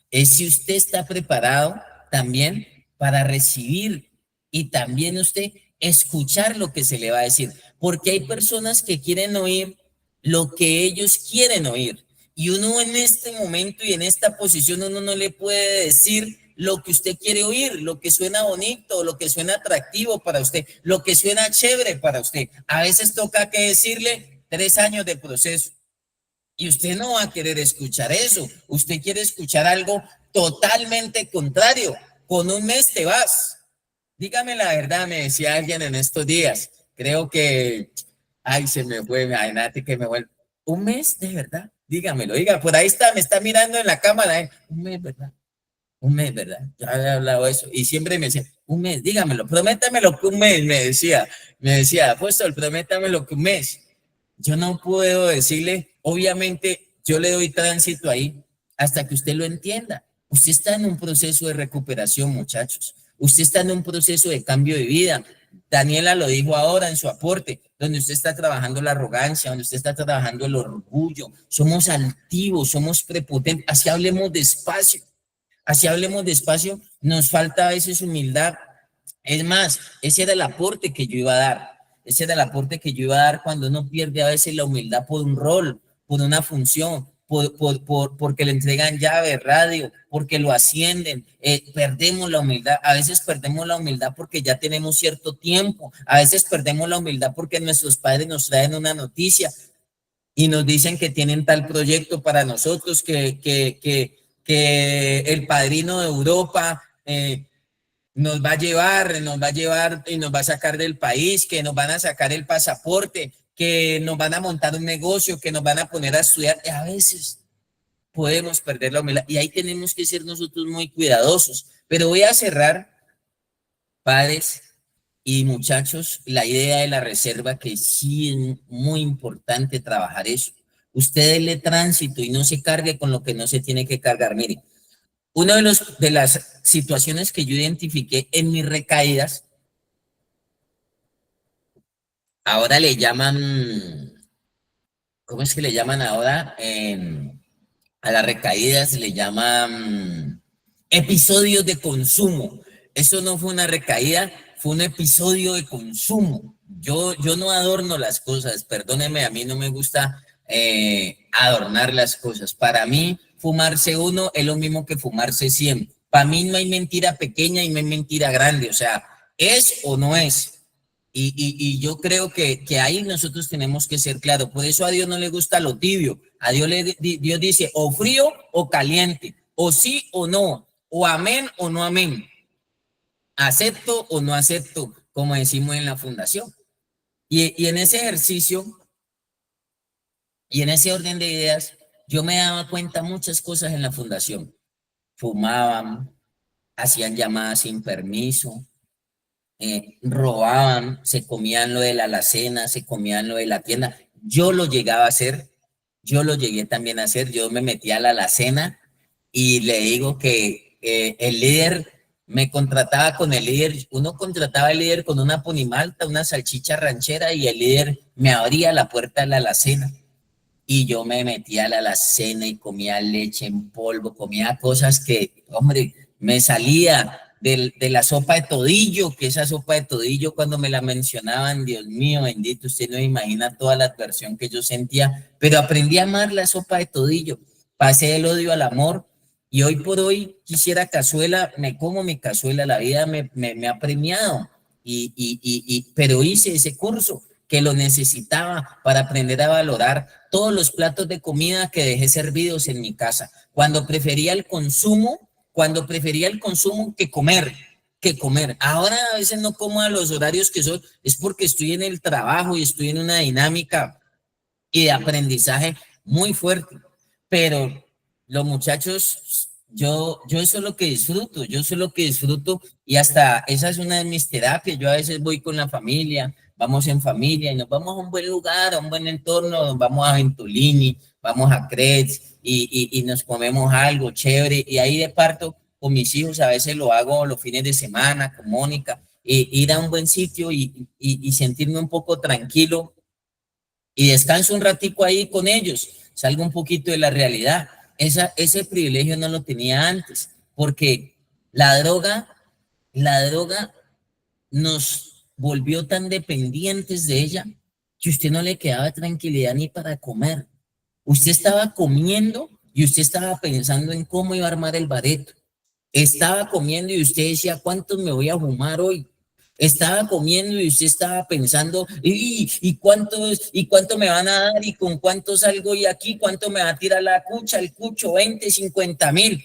Speaker 1: es si usted está preparado también para recibir y también usted escuchar lo que se le va a decir, porque hay personas que quieren oír lo que ellos quieren oír, y uno en este momento y en esta posición uno no le puede decir lo que usted quiere oír, lo que suena bonito, lo que suena atractivo para usted, lo que suena chévere para usted. A veces toca que decirle 3 años de proceso. Y usted no va a querer escuchar eso. Usted quiere escuchar algo totalmente contrario. Con 1 mes te vas. Dígame la verdad, me decía alguien en estos días. Creo que, ay, se me fue, imagínate que me vuelve. 1 mes, de verdad. Dígamelo, diga, por ahí está, me está mirando en la cámara. 1 mes, ¿verdad? 1 mes, ¿verdad? Yo había hablado de eso. Y siempre me decía, 1 mes, dígamelo, prométamelo que 1 mes, me decía, apóstol, prométamelo que 1 mes. Yo no puedo decirle, obviamente yo le doy tránsito ahí hasta que usted lo entienda. Usted está en un proceso de recuperación, muchachos. Usted está en un proceso de cambio de vida. Daniela lo dijo ahora en su aporte, donde usted está trabajando la arrogancia, donde usted está trabajando el orgullo. Somos altivos, somos prepotentes. Así hablemos despacio. Así hablemos despacio. Nos falta a veces humildad. Es más, ese era el aporte que yo iba a dar. Ese era el aporte que yo iba a dar cuando uno pierde a veces la humildad por un rol, por una función, porque le entregan llave, radio, porque lo ascienden. Perdemos la humildad. A veces perdemos la humildad porque ya tenemos cierto tiempo. A veces perdemos la humildad porque nuestros padres nos traen una noticia y nos dicen que tienen tal proyecto para nosotros, que el padrino de Europa nos va a llevar y nos va a sacar del país, que nos van a sacar el pasaporte, que nos van a montar un negocio, que nos van a poner a estudiar. A veces podemos perder la humildad y ahí tenemos que ser nosotros muy cuidadosos. Pero voy a cerrar, padres y muchachos, la idea de la reserva, que sí es muy importante trabajar eso. Usted déle tránsito y no se cargue con lo que no se tiene que cargar. Mire, una de las situaciones que yo identifiqué en mis recaídas, ahora le llaman, ¿cómo es que le llaman ahora? A las recaídas le llaman episodios de consumo. Eso no fue una recaída, fue un episodio de consumo. Yo no adorno las cosas, perdóneme, a mí no me gusta adornar las cosas. Para mí, fumarse uno es lo mismo que fumarse 100. Para mí no hay mentira pequeña y no hay mentira grande, o sea, es o no es. Y yo creo que ahí nosotros tenemos que ser claros. Por eso a Dios no le gusta lo tibio. A Dios Dios dice o frío o caliente, o sí o no, o amén o no amén, acepto o no acepto, como decimos en la fundación. Y en ese ejercicio y en ese orden de ideas, yo me daba cuenta muchas cosas en la fundación. Fumaban, hacían llamadas sin permiso, robaban, se comían lo de la alacena, se comían lo de la tienda. Yo lo llegaba a hacer, yo lo llegué también a hacer. Yo me metía a la alacena y le digo que el líder me contrataba con el líder. Uno contrataba al líder con una ponimalta, una salchicha ranchera, y el líder me abría la puerta de la alacena. Y yo me metía a la alacena y comía leche en polvo, comía cosas que, hombre, me salía de la sopa de todillo, que esa sopa de todillo cuando me la mencionaban, Dios mío, bendito, usted no imagina toda la adversión que yo sentía, pero aprendí a amar la sopa de todillo, pasé del odio al amor, y hoy por hoy quisiera cazuela, me como mi cazuela, la vida me ha premiado, pero hice ese curso que lo necesitaba para aprender a valorar todos los platos de comida que dejé servidos en mi casa, cuando prefería el consumo que comer. Ahora a veces no como a los horarios que son, es porque estoy en el trabajo y estoy en una dinámica y de aprendizaje muy fuerte. Pero los muchachos, yo eso es lo que disfruto, y hasta esa es una de mis terapias. Yo a veces voy con la familia, vamos en familia y nos vamos a un buen lugar, a un buen entorno, nos vamos a Ventolini, vamos a Cretz y nos comemos algo chévere, y ahí de parto con mis hijos. A veces lo hago los fines de semana con Mónica, ir a un buen sitio y sentirme un poco tranquilo y descanso un ratico ahí con ellos, salgo un poquito de la realidad. Ese privilegio no lo tenía antes, porque la droga nos volvió tan dependientes de ella que usted no le quedaba tranquilidad ni para comer. Usted estaba comiendo y usted estaba pensando en cómo iba a armar el bareto. Estaba comiendo y usted decía, ¿cuántos me voy a fumar hoy? Estaba comiendo y usted estaba pensando, ¿y cuánto me van a dar? ¿Y con cuánto salgo y aquí? ¿Cuánto me va a tirar la cucha, el cucho? 20, 50,000.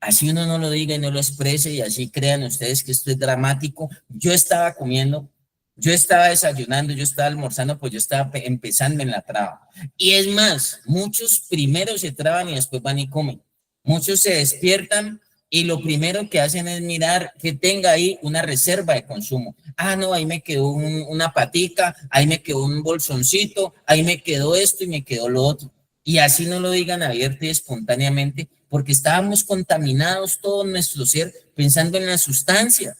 Speaker 1: Así uno no lo diga y no lo exprese y así crean ustedes que esto es dramático. Yo estaba comiendo, yo estaba desayunando, yo estaba almorzando, pues yo estaba empezando en la traba. Y es más, muchos primero se traban y después van y comen. Muchos se despiertan y lo primero que hacen es mirar que tenga ahí una reserva de consumo. Ah, no, ahí me quedó una patica, ahí me quedó un bolsoncito, ahí me quedó esto y me quedó lo otro. Y así no lo digan abierto y espontáneamente, porque estábamos contaminados todo nuestro ser pensando en la sustancia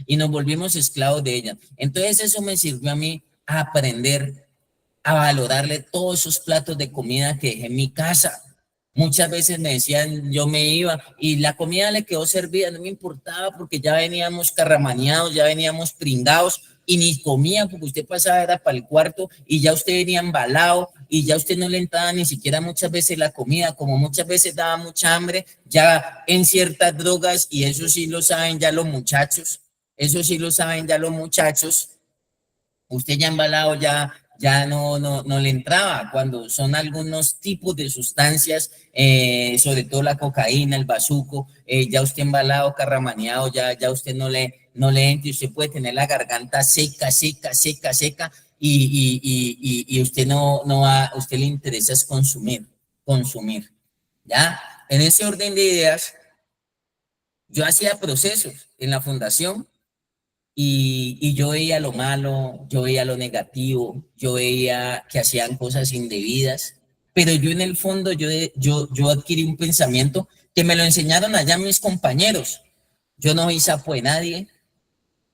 Speaker 1: y nos volvimos esclavos de ella. Entonces eso me sirvió a mí a aprender a valorarle todos esos platos de comida que dejé en mi casa. Muchas veces me decían, yo me iba y la comida le quedó servida, no me importaba porque ya veníamos carramaneados, ya veníamos pringados y ni comía porque usted pasaba era para el cuarto y ya usted venía embalado y ya usted no le entraba ni siquiera muchas veces la comida, como muchas veces daba mucha hambre, ya en ciertas drogas, y eso sí lo saben ya los muchachos, usted ya embalado ya no le entraba cuando son algunos tipos de sustancias, sobre todo la cocaína, el bazuco, ya usted embalado, carramaneado, ya usted no le entra y usted puede tener la garganta seca y usted usted le interesa es consumir, ¿ya? En ese orden de ideas, yo hacía procesos en la fundación. Y yo veía lo malo, yo veía lo negativo, yo veía que hacían cosas indebidas, pero yo en el fondo yo adquirí un pensamiento que me lo enseñaron allá mis compañeros. Yo no soy sapo de nadie,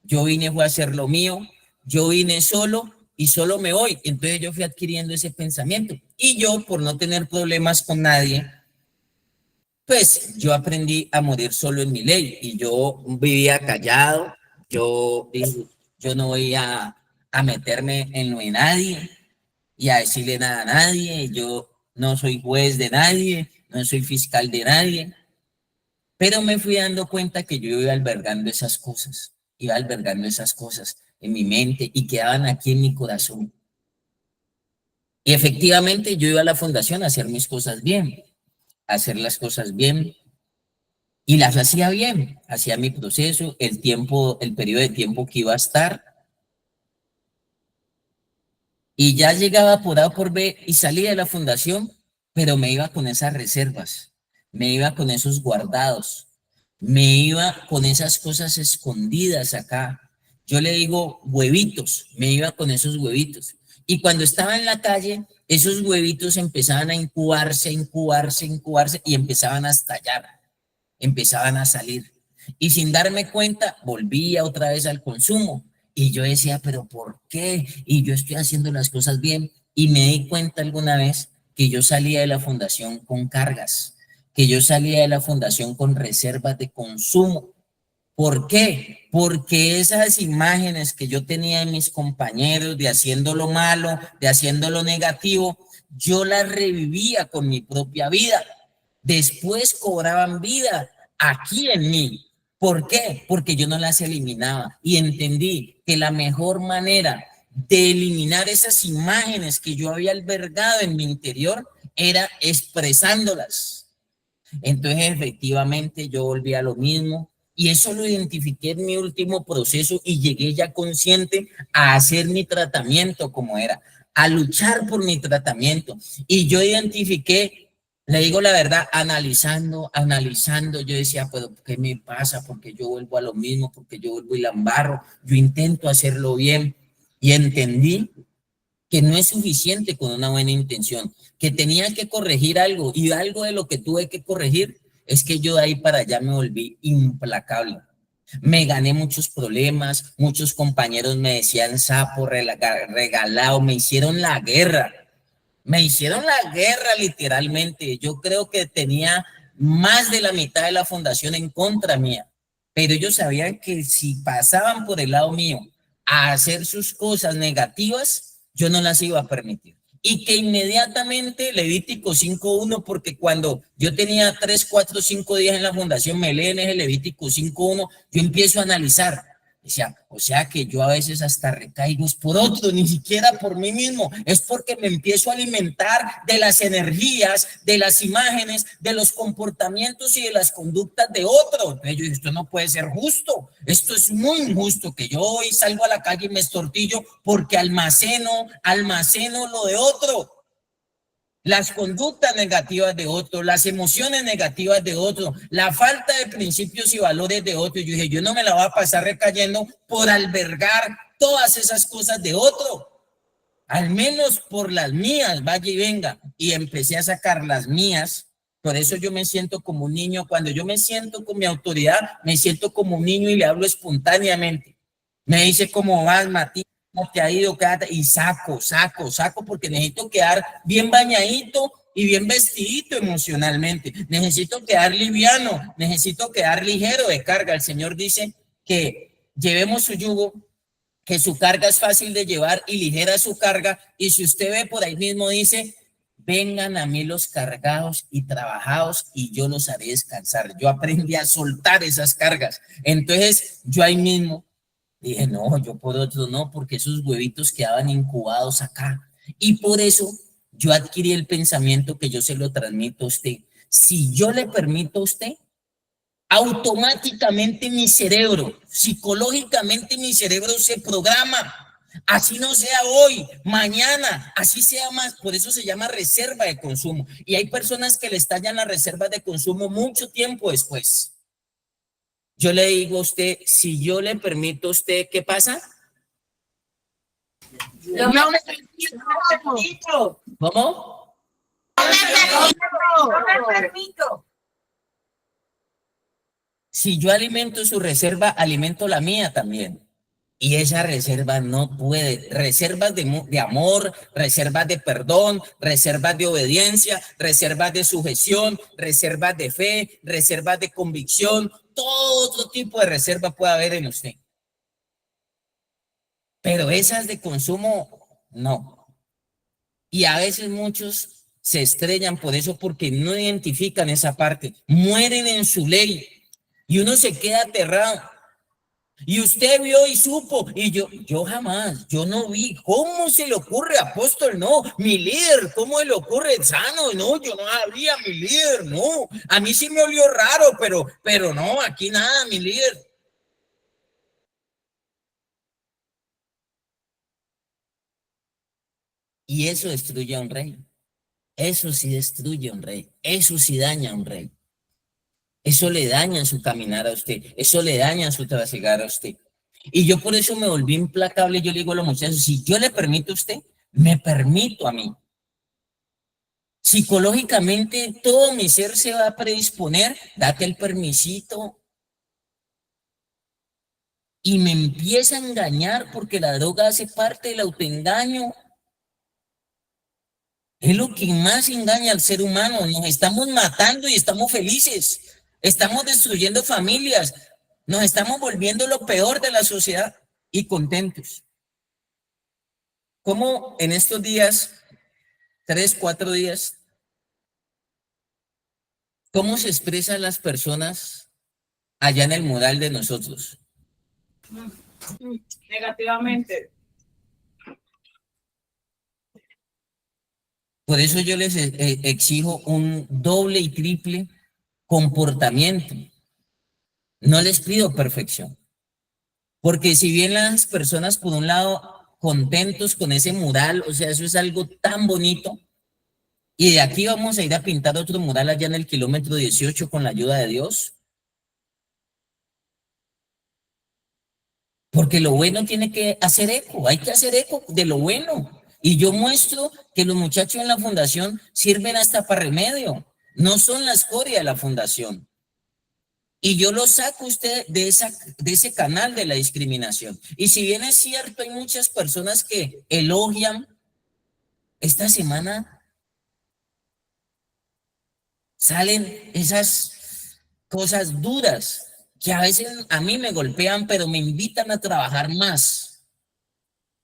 Speaker 1: yo fue a hacer lo mío, yo vine solo y solo me voy. Entonces yo fui adquiriendo ese pensamiento y yo, por no tener problemas con nadie, pues yo aprendí a morir solo en mi ley y yo vivía callado. Yo dije, yo no voy a meterme en lo de nadie y a decirle nada a nadie. Yo no soy juez de nadie, no soy fiscal de nadie. Pero me fui dando cuenta que yo iba albergando esas cosas en mi mente y quedaban aquí en mi corazón. Y efectivamente yo iba a la fundación a hacer mis cosas bien, a hacer las cosas bien. Y las hacía bien, hacía mi proceso, el periodo de tiempo que iba a estar. Y ya llegaba por A por B y salía de la fundación, pero me iba con esas reservas, me iba con esos guardados, me iba con esas cosas escondidas acá. Yo le digo huevitos, me iba con esos huevitos. Y cuando estaba en la calle, esos huevitos empezaban a incubarse y empezaban a estallar. Empezaban a salir y sin darme cuenta volvía otra vez al consumo y yo decía, pero ¿por qué? Y yo estoy haciendo las cosas bien y me di cuenta alguna vez que yo salía de la fundación con cargas, que yo salía de la fundación con reservas de consumo. ¿Por qué? Porque esas imágenes que yo tenía de mis compañeros de haciendo lo malo, de haciendo lo negativo, yo las revivía con mi propia vida. Después cobraban vida aquí en mí. ¿Por qué? Porque yo no las eliminaba y entendí que la mejor manera de eliminar esas imágenes que yo había albergado en mi interior era expresándolas. Entonces, efectivamente, yo volví a lo mismo y eso lo identifiqué en mi último proceso y llegué ya consciente a hacer mi tratamiento como era, a luchar por mi tratamiento. Y yo identifiqué, le digo la verdad, analizando, yo decía, pero ¿qué me pasa? Porque yo vuelvo a lo mismo, porque yo vuelvo y la embarro, yo intento hacerlo bien y entendí que no es suficiente con una buena intención, que tenía que corregir algo y algo de lo que tuve que corregir es que yo de ahí para allá me volví implacable. Me gané muchos problemas, muchos compañeros me decían sapo, regalado, me hicieron la guerra literalmente. Yo creo que tenía más de la mitad de la fundación en contra mía pero ellos sabían que si pasaban por el lado mío a hacer sus cosas negativas, yo no las iba a permitir. Y que inmediatamente Levítico 5.1, porque cuando yo tenía 3, 4, 5 días en la fundación, me leen ese Levítico 5.1, yo empiezo a analizar. Decía, o sea que yo a veces hasta recaigo es por otro, ni siquiera por mí mismo, es porque me empiezo a alimentar de las energías, de las imágenes, de los comportamientos y de las conductas de otro. Entonces yo dije, esto no puede ser justo, esto es muy injusto, que yo hoy salgo a la calle y me estortillo porque almaceno lo de otro. Las conductas negativas de otro, las emociones negativas de otro, la falta de principios y valores de otro. Yo dije, yo no me la voy a pasar recayendo por albergar todas esas cosas de otro. Al menos por las mías, vaya y venga. Y empecé a sacar las mías. Por eso yo me siento como un niño. Cuando yo me siento con mi autoridad, me siento como un niño y le hablo espontáneamente. Me dice, ¿cómo vas, Matías? ¿Cómo te ha ido? Y saco, porque necesito quedar bien bañadito y bien vestidito emocionalmente. Necesito quedar liviano, necesito quedar ligero de carga. El Señor dice que llevemos su yugo, que su carga es fácil de llevar y ligera su carga. Y si usted ve por ahí mismo dice, vengan a mí los cargados y trabajados y yo los haré descansar. Yo aprendí a soltar esas cargas. Entonces yo ahí mismo dije, no, yo por otro no, porque esos huevitos quedaban incubados acá. Y por eso yo adquirí el pensamiento que yo se lo transmito a usted. Si yo le permito a usted, automáticamente mi cerebro, psicológicamente mi cerebro se programa. Así no sea hoy, mañana, así sea más. Por eso se llama reserva de consumo. Y hay personas que le estallan las reservas de consumo mucho tiempo después. Yo le digo a usted, si yo le permito a usted, ¿qué pasa?
Speaker 2: No me permito.
Speaker 1: ¿Cómo?
Speaker 2: No me permito.
Speaker 1: Si yo alimento su reserva, alimento la mía también. Y esa reserva no puede. Reservas de amor, reservas de perdón, reservas de obediencia, reservas de sujeción, reservas de fe, reservas de convicción. Todo otro tipo de reserva puede haber en usted. Pero esas de consumo, no. Y a veces muchos se estrellan por eso porque no identifican esa parte. Mueren en su ley. Y uno se queda aterrado. Y usted vio y supo, y yo jamás, yo no vi. ¿Cómo se le ocurre, apóstol? No, mi líder, ¿cómo se le ocurre, sano? No, yo no había mi líder, no. A mí sí me olió raro, pero no, aquí nada, mi líder. Y eso destruye a un rey. Eso sí destruye a un rey. Eso sí daña a un rey. Eso le daña su caminar a usted. Eso le daña su trasegar a usted. Y yo por eso me volví implacable. Yo le digo a los muchachos, si yo le permito a usted, me permito a mí. Psicológicamente todo mi ser se va a predisponer, date el permisito. Y me empieza a engañar porque la droga hace parte del autoengaño. Es lo que más engaña al ser humano. Nos estamos matando y estamos felices. Estamos destruyendo familias. Nos estamos volviendo lo peor de la sociedad y contentos. ¿Cómo en estos días, 3, 4 días, cómo se expresan las personas allá en el mural de nosotros?
Speaker 6: Negativamente.
Speaker 1: Por eso yo les exijo un doble y triple comportamiento. No les pido perfección. Porque si bien las personas, por un lado, contentos con ese mural, o sea, eso es algo tan bonito, y de aquí vamos a ir a pintar otro mural allá en el kilómetro 18 con la ayuda de Dios. Porque lo bueno tiene que hacer eco, hay que hacer eco de lo bueno. Y yo muestro que los muchachos en la fundación sirven hasta para remedio, no son la escoria de la fundación. Y yo lo saco usted de ese canal de la discriminación. Y si bien es cierto, hay muchas personas que elogian, esta semana salen esas cosas duras que a veces a mí me golpean, pero me invitan a trabajar más.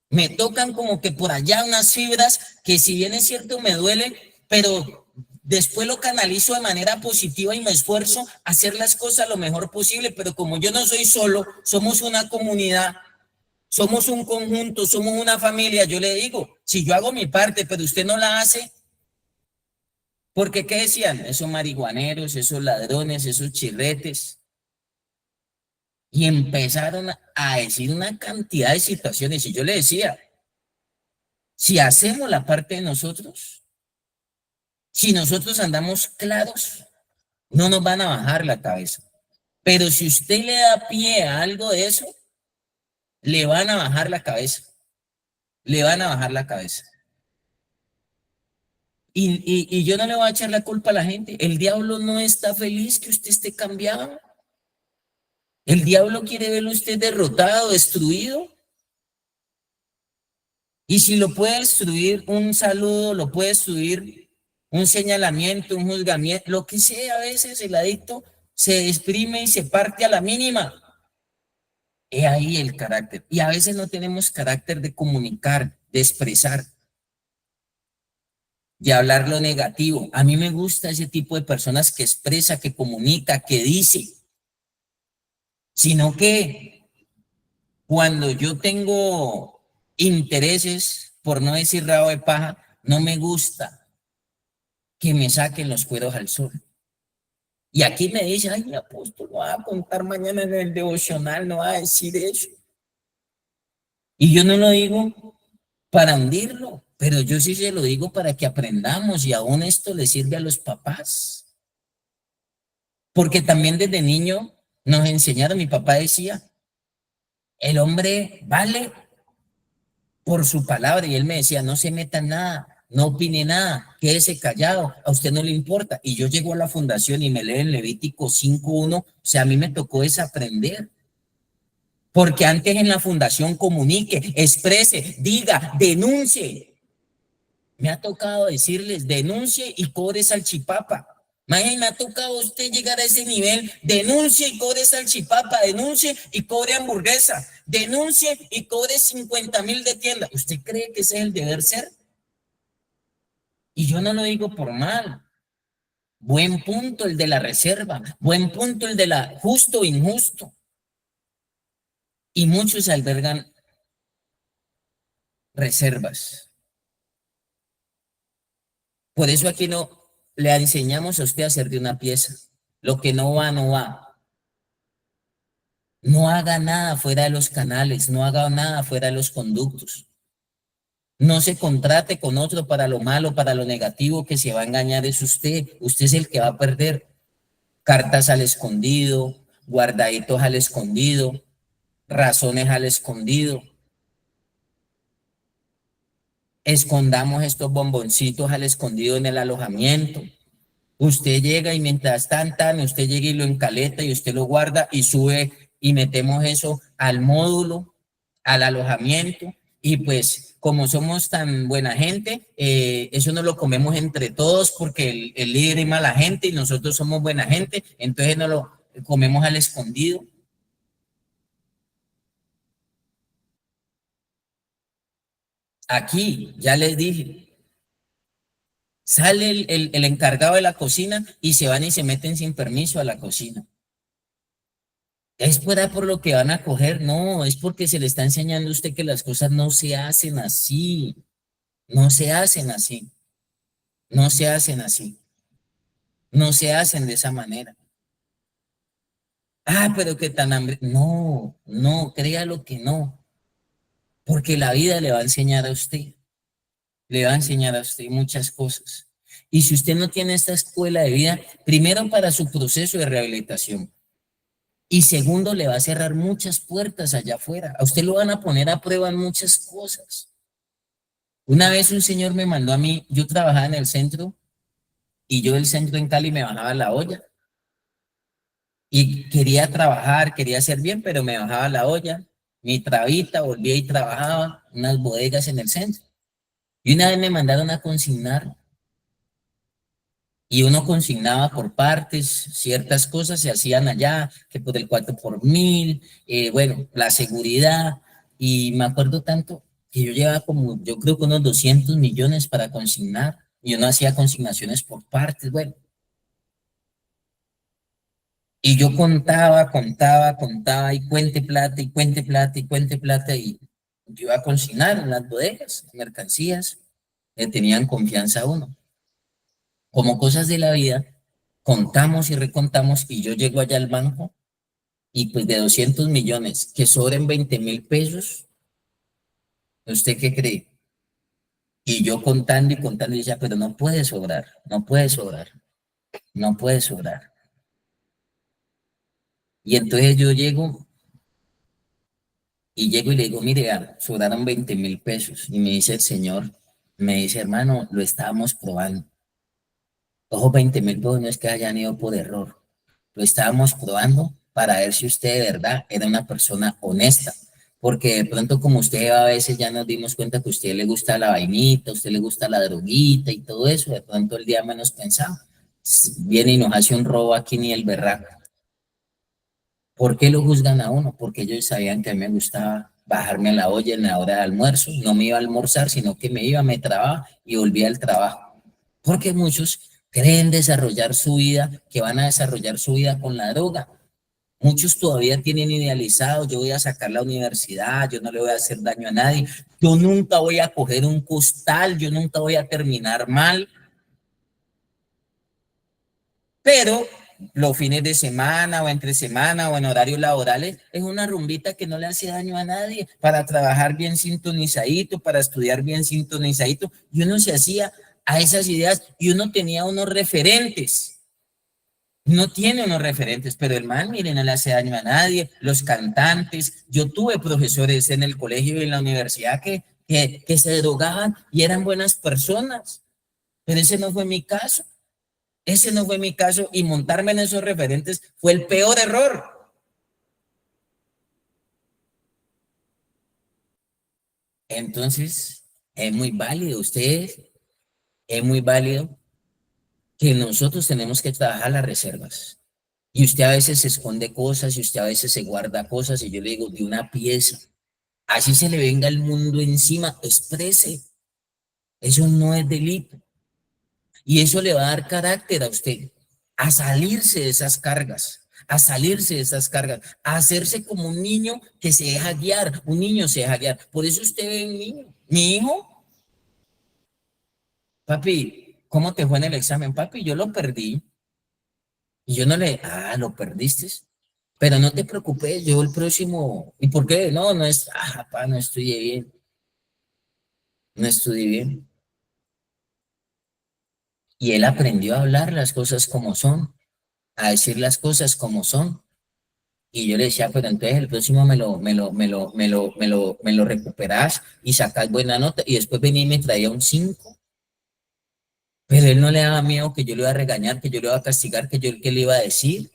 Speaker 1: Me tocan como que por allá unas fibras que si bien es cierto me duelen, pero después lo canalizo de manera positiva y me esfuerzo a hacer las cosas lo mejor posible, pero como yo no soy solo, somos una comunidad, somos un conjunto, somos una familia. Yo le digo, si yo hago mi parte, pero usted no la hace, porque ¿qué decían? Esos marihuaneros, esos ladrones, esos chirretes. Y empezaron a decir una cantidad de situaciones. Y yo le decía, si hacemos la parte de nosotros, si nosotros andamos claros, no nos van a bajar la cabeza. Pero si usted le da pie a algo de eso, le van a bajar la cabeza. Le van a bajar la cabeza. Y yo no le voy a echar la culpa a la gente. El diablo no está feliz que usted esté cambiado. El diablo quiere verlo usted derrotado, destruido. Y si lo puede destruir un saludo, lo puede destruir un señalamiento, un juzgamiento, lo que sea, a veces el adicto se exprime y se parte a la mínima. He ahí el carácter. Y a veces no tenemos carácter de comunicar, de expresar, de hablar lo negativo. A mí me gusta ese tipo de personas que expresa, que comunica, que dice. Sino que cuando yo tengo intereses, por no decir rabo de paja, no me gusta que me saquen los cueros al sol. Y aquí me dice, ay, apóstol, no va a contar mañana en el devocional, no va a decir eso. Y yo no lo digo para hundirlo, pero yo sí se lo digo para que aprendamos, y aún esto le sirve a los papás. Porque también desde niño nos enseñaron, mi papá decía, el hombre vale por su palabra, y él me decía, no se meta en nada, no opine nada, quédese callado, a usted no le importa. Y yo llego a la fundación y me leo en Levítico 5:1, o sea, a mí me tocó desaprender. Porque antes en la fundación comunique, exprese, diga, denuncie. Me ha tocado decirles, denuncie y cobre salchipapa. Imagínate, me ha tocado a usted llegar a ese nivel, denuncie y cobre salchipapa, denuncie y cobre hamburguesa, denuncie y cobre 50,000 de tienda. ¿Usted cree que ese es el deber ser? Y yo no lo digo por mal. Buen punto el de la reserva, buen punto el de la justo o injusto. Y muchos albergan reservas. Por eso aquí no le enseñamos a usted a hacer de una pieza. Lo que no va, no va. No haga nada fuera de los canales, no haga nada fuera de los conductos. No se contrate con otro para lo malo, para lo negativo, que se va a engañar es usted. Usted es el que va a perder. Cartas al escondido, guardaditos al escondido, razones al escondido. Escondamos estos bomboncitos al escondido en el alojamiento. Usted llega y mientras usted llega y lo encaleta y usted lo guarda y sube y metemos eso al módulo, al alojamiento. Y pues como somos tan buena gente, eso nos lo comemos entre todos porque el líder es mala gente y nosotros somos buena gente, entonces nos lo comemos al escondido. Aquí, ya les dije, sale el encargado de la cocina y se van y se meten sin permiso a la cocina. ¿Es por lo que van a coger? No, es porque se le está enseñando a usted que las cosas no se hacen así. No se hacen así. No se hacen así. No se hacen de esa manera. Ah, pero qué tan hambre. No, no, créalo que no. Porque la vida le va a enseñar a usted. Le va a enseñar a usted muchas cosas. Y si usted no tiene esta escuela de vida, primero para su proceso de rehabilitación. Y segundo, le va a cerrar muchas puertas allá afuera. A usted lo van a poner a prueba en muchas cosas. Una vez un señor me mandó a mí, yo trabajaba en el centro, y yo del centro en Cali me bajaba la olla. Y quería trabajar, quería hacer bien, pero me bajaba la olla, mi trabita, volvía y trabajaba, unas bodegas en el centro. Y una vez me mandaron a consignar. Y uno consignaba por partes, ciertas cosas se hacían allá, que por el 4 por 1000, bueno, la seguridad. Y me acuerdo tanto que yo llevaba como, yo creo que unos 200 millones para consignar, y uno hacía consignaciones por partes, bueno. Y yo contaba, y cuente plata, y cuente plata, y cuente plata, y yo iba a consignar en las bodegas, mercancías, que tenían confianza a uno. Como cosas de la vida, contamos y recontamos, y yo llego allá al banco, y pues de 200 millones, que sobren 20.000 pesos, ¿usted qué cree? Y yo contando y contando, y decía, pero no puede sobrar, no puede sobrar, no puede sobrar. Y entonces yo llego y le digo, mire, sobraron 20.000 pesos. Y me dice el señor, me dice, hermano, lo estábamos probando. Ojo, 20.000 pesos no es que hayan ido por error. Lo estábamos probando para ver si usted de verdad era una persona honesta. Porque de pronto, como usted a veces ya nos dimos cuenta que a usted le gusta la vainita, a usted le gusta la droguita y todo eso, de pronto el día menos pensado, viene y nos hace un robo aquí ni el berraco. ¿Por qué lo juzgan a uno? Porque ellos sabían que a mí me gustaba bajarme a la olla en la hora de almuerzo. No me iba a almorzar, sino que me trabajaba y volvía al trabajo. Porque muchos creen desarrollar su vida, que van a desarrollar su vida con la droga. Muchos todavía tienen idealizado, yo voy a sacar la universidad, yo no le voy a hacer daño a nadie, yo nunca voy a coger un costal, yo nunca voy a terminar mal. Pero los fines de semana o entre semana o en horarios laborales es una rumbita que no le hace daño a nadie, para trabajar bien sintonizadito, para estudiar bien sintonizadito, y uno se hacía a esas ideas y uno tenía unos referentes. No tiene unos referentes, pero el man, miren, no le hace daño a nadie. Los cantantes, yo tuve profesores en el colegio y en la universidad que se drogaban y eran buenas personas, pero ese no fue mi caso. Ese no fue mi caso, y montarme en esos referentes fue el peor error. Entonces, es muy válido, ustedes, es muy válido que nosotros tenemos que trabajar las reservas. Y usted a veces se esconde cosas, y usted a veces se guarda cosas, y yo le digo, de una pieza, así se le venga el mundo encima, exprese. Eso no es delito. Y eso le va a dar carácter a usted, a salirse de esas cargas, a hacerse como un niño que se deja guiar, un niño se deja guiar. Por eso usted ve un niño, mi hijo, papi, ¿cómo te fue en el examen? Papi, yo lo perdí. Y yo no le, lo perdiste, pero no te preocupes, yo el próximo, ¿y por qué? No es, papá, no estudié bien, no estudié bien. Y él aprendió a hablar las cosas como son, a decir las cosas como son. Y yo le decía, pero entonces el próximo me lo recuperás y sacás buena nota. Y después venía y me traía un 5. Pero él no le daba miedo que yo le iba a regañar, que yo le iba a castigar, que yo qué le iba a decir.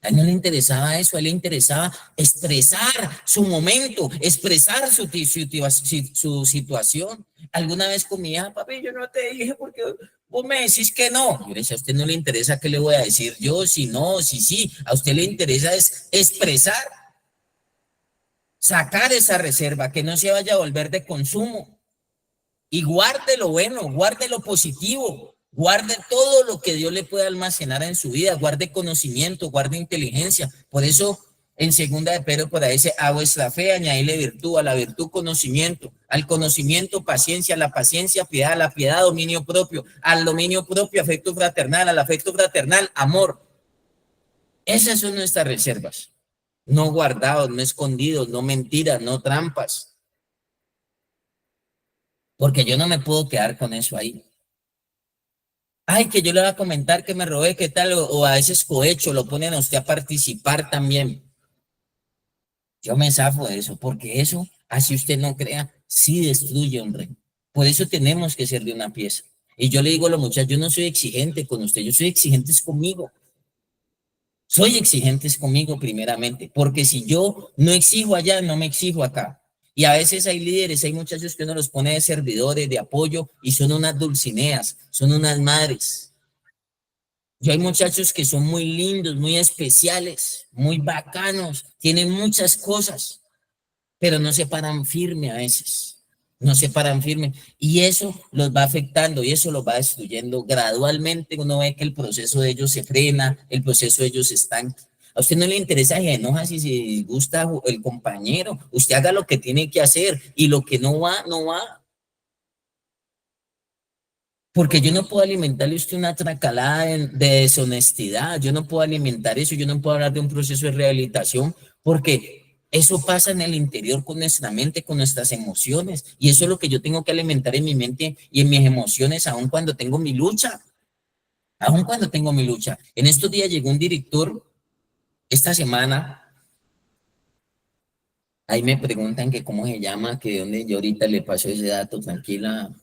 Speaker 1: A él no le interesaba eso, a él le interesaba expresar su momento, expresar su situación. Alguna vez con mi hija, papi, yo no te dije porque vos me decís que no. Yo le decía, a usted no le interesa qué le voy a decir yo, si no, si sí. A usted le interesa es expresar, sacar esa reserva, que no se vaya a volver de consumo. Y guarde lo bueno, guarde lo positivo. Guarde todo lo que Dios le pueda almacenar en su vida, guarde conocimiento, guarde inteligencia. Por eso en 2 de Pedro por ahí dice, a vuestra fe añadidle virtud, a la virtud conocimiento, al conocimiento paciencia, a la paciencia piedad, a la piedad dominio propio, al dominio propio afecto fraternal, al afecto fraternal amor. Esas son nuestras reservas, no guardados, no escondidos, no mentiras, no trampas. Porque yo no me puedo quedar con eso ahí. Ay, que yo le voy a comentar que me robé, qué tal, o a veces cohecho, lo ponen a usted a participar también. Yo me zafo de eso, porque eso, así usted no crea, sí destruye un reino. Por eso tenemos que ser de una pieza. Y yo le digo a los muchachos, yo no soy exigente con usted, yo soy exigente conmigo. Soy exigente conmigo primeramente, porque si yo no exijo allá, no me exijo acá. Y a veces hay líderes, hay muchachos que uno los pone de servidores, de apoyo, y son unas dulcineas, son unas madres. Yo hay muchachos que son muy lindos, muy especiales, muy bacanos, tienen muchas cosas, pero no se paran firme a veces, no se paran firme. Y eso los va afectando y eso los va destruyendo gradualmente. Uno ve que el proceso de ellos se frena, el proceso de ellos se estanca. A usted no le interesa si enoja, si se disgusta el compañero. Usted haga lo que tiene que hacer y lo que no va, no va. Porque yo no puedo alimentarle a usted una tracalada de deshonestidad, yo no puedo alimentar eso, yo no puedo hablar de un proceso de rehabilitación, porque eso pasa en el interior con nuestra mente, con nuestras emociones, y eso es lo que yo tengo que alimentar en mi mente y en mis emociones, aun cuando tengo mi lucha, aun cuando tengo mi lucha. En estos días llegó un director, esta semana, ahí me preguntan que cómo se llama, que de dónde yo ahorita le paso ese dato, tranquila,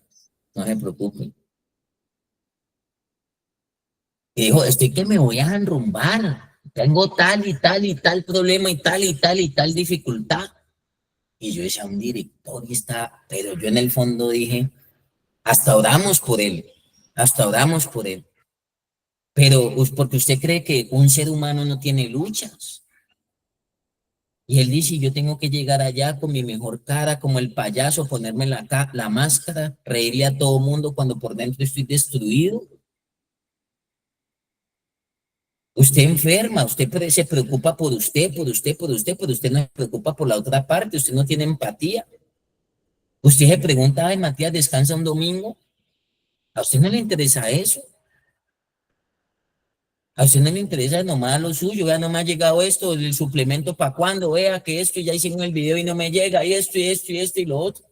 Speaker 1: no se preocupen. Y dijo, estoy que me voy a enrumbar, tengo tal y tal y tal problema y tal y tal y tal dificultad. Y yo decía, un director y está, pero yo en el fondo dije, hasta oramos por él, hasta oramos por él. Pero porque usted cree que un ser humano no tiene luchas. Y él dice, yo tengo que llegar allá con mi mejor cara, como el payaso, ponerme la máscara, reírle a todo mundo cuando por dentro estoy destruido. Usted enferma, usted se preocupa por usted, por usted, por usted, pero usted no se preocupa por la otra parte, usted no tiene empatía. Usted se pregunta, ay, Matías, ¿descansa un domingo? ¿A usted no le interesa eso? A usted no le interesa nomás lo suyo, vea, no me ha llegado esto, el suplemento para cuándo, vea que esto, ya hicieron el video y no me llega, y esto, y esto, y esto, y lo otro.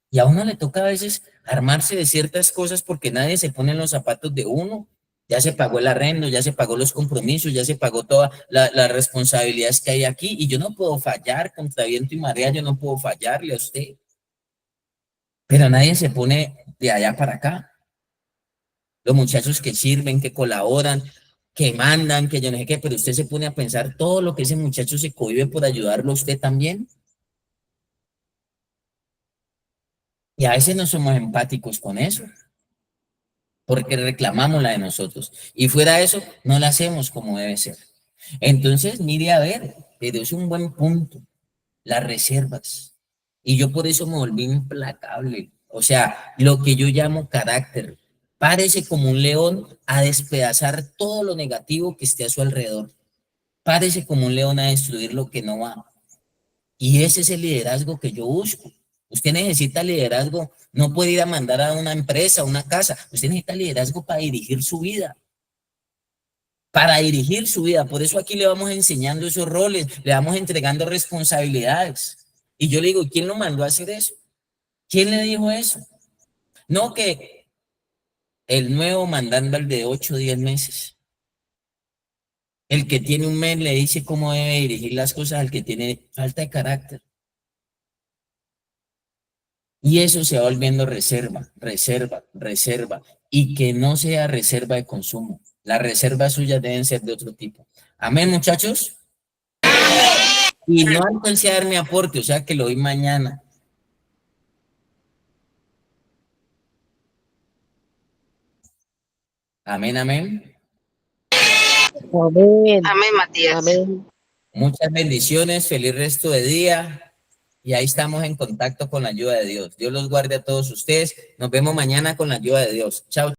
Speaker 1: Y a uno le toca a veces armarse de ciertas cosas porque nadie se pone en los zapatos de uno. Ya se pagó el arrendo, ya se pagó los compromisos, ya se pagó todas las responsabilidades que hay aquí y yo no puedo fallar contra viento y marea, yo no puedo fallarle a usted. Pero nadie se pone de allá para acá. Los muchachos que sirven, que colaboran, que mandan, que yo no sé qué, pero usted se pone a pensar todo lo que ese muchacho se cohíbe por ayudarlo a usted también. Y a veces no somos empáticos con eso, porque reclamamos la de nosotros. Y fuera de eso, no la hacemos como debe ser. Entonces, mire a ver, pero es un buen punto, las reservas. Y yo por eso me volví implacable. O sea, lo que yo llamo carácter. Párese como un león a despedazar todo lo negativo que esté a su alrededor. Párese como un león a destruir lo que no va. Y ese es el liderazgo que yo busco. Usted necesita liderazgo, no puede ir a mandar a una empresa, a una casa. Usted necesita liderazgo para dirigir su vida. Para dirigir su vida. Por eso aquí le vamos enseñando esos roles, le vamos entregando responsabilidades. Y yo le digo, ¿quién lo mandó a hacer eso? ¿Quién le dijo eso? No que el nuevo mandando al de 8 o 10 meses. El que tiene un mes le dice cómo debe dirigir las cosas al que tiene falta de carácter. Y eso se va volviendo reserva, reserva, reserva. Y que no sea reserva de consumo. Las reservas suyas deben ser de otro tipo. Amén, muchachos. Y no alcancé a dar mi aporte, o sea que lo doy mañana. Amén, amén.
Speaker 3: Amén.
Speaker 6: Amén, Matías.
Speaker 3: Amén.
Speaker 1: Muchas bendiciones, feliz resto de día. Y ahí estamos en contacto con la ayuda de Dios. Dios los guarde a todos ustedes. Nos vemos mañana con la ayuda de Dios. Chao.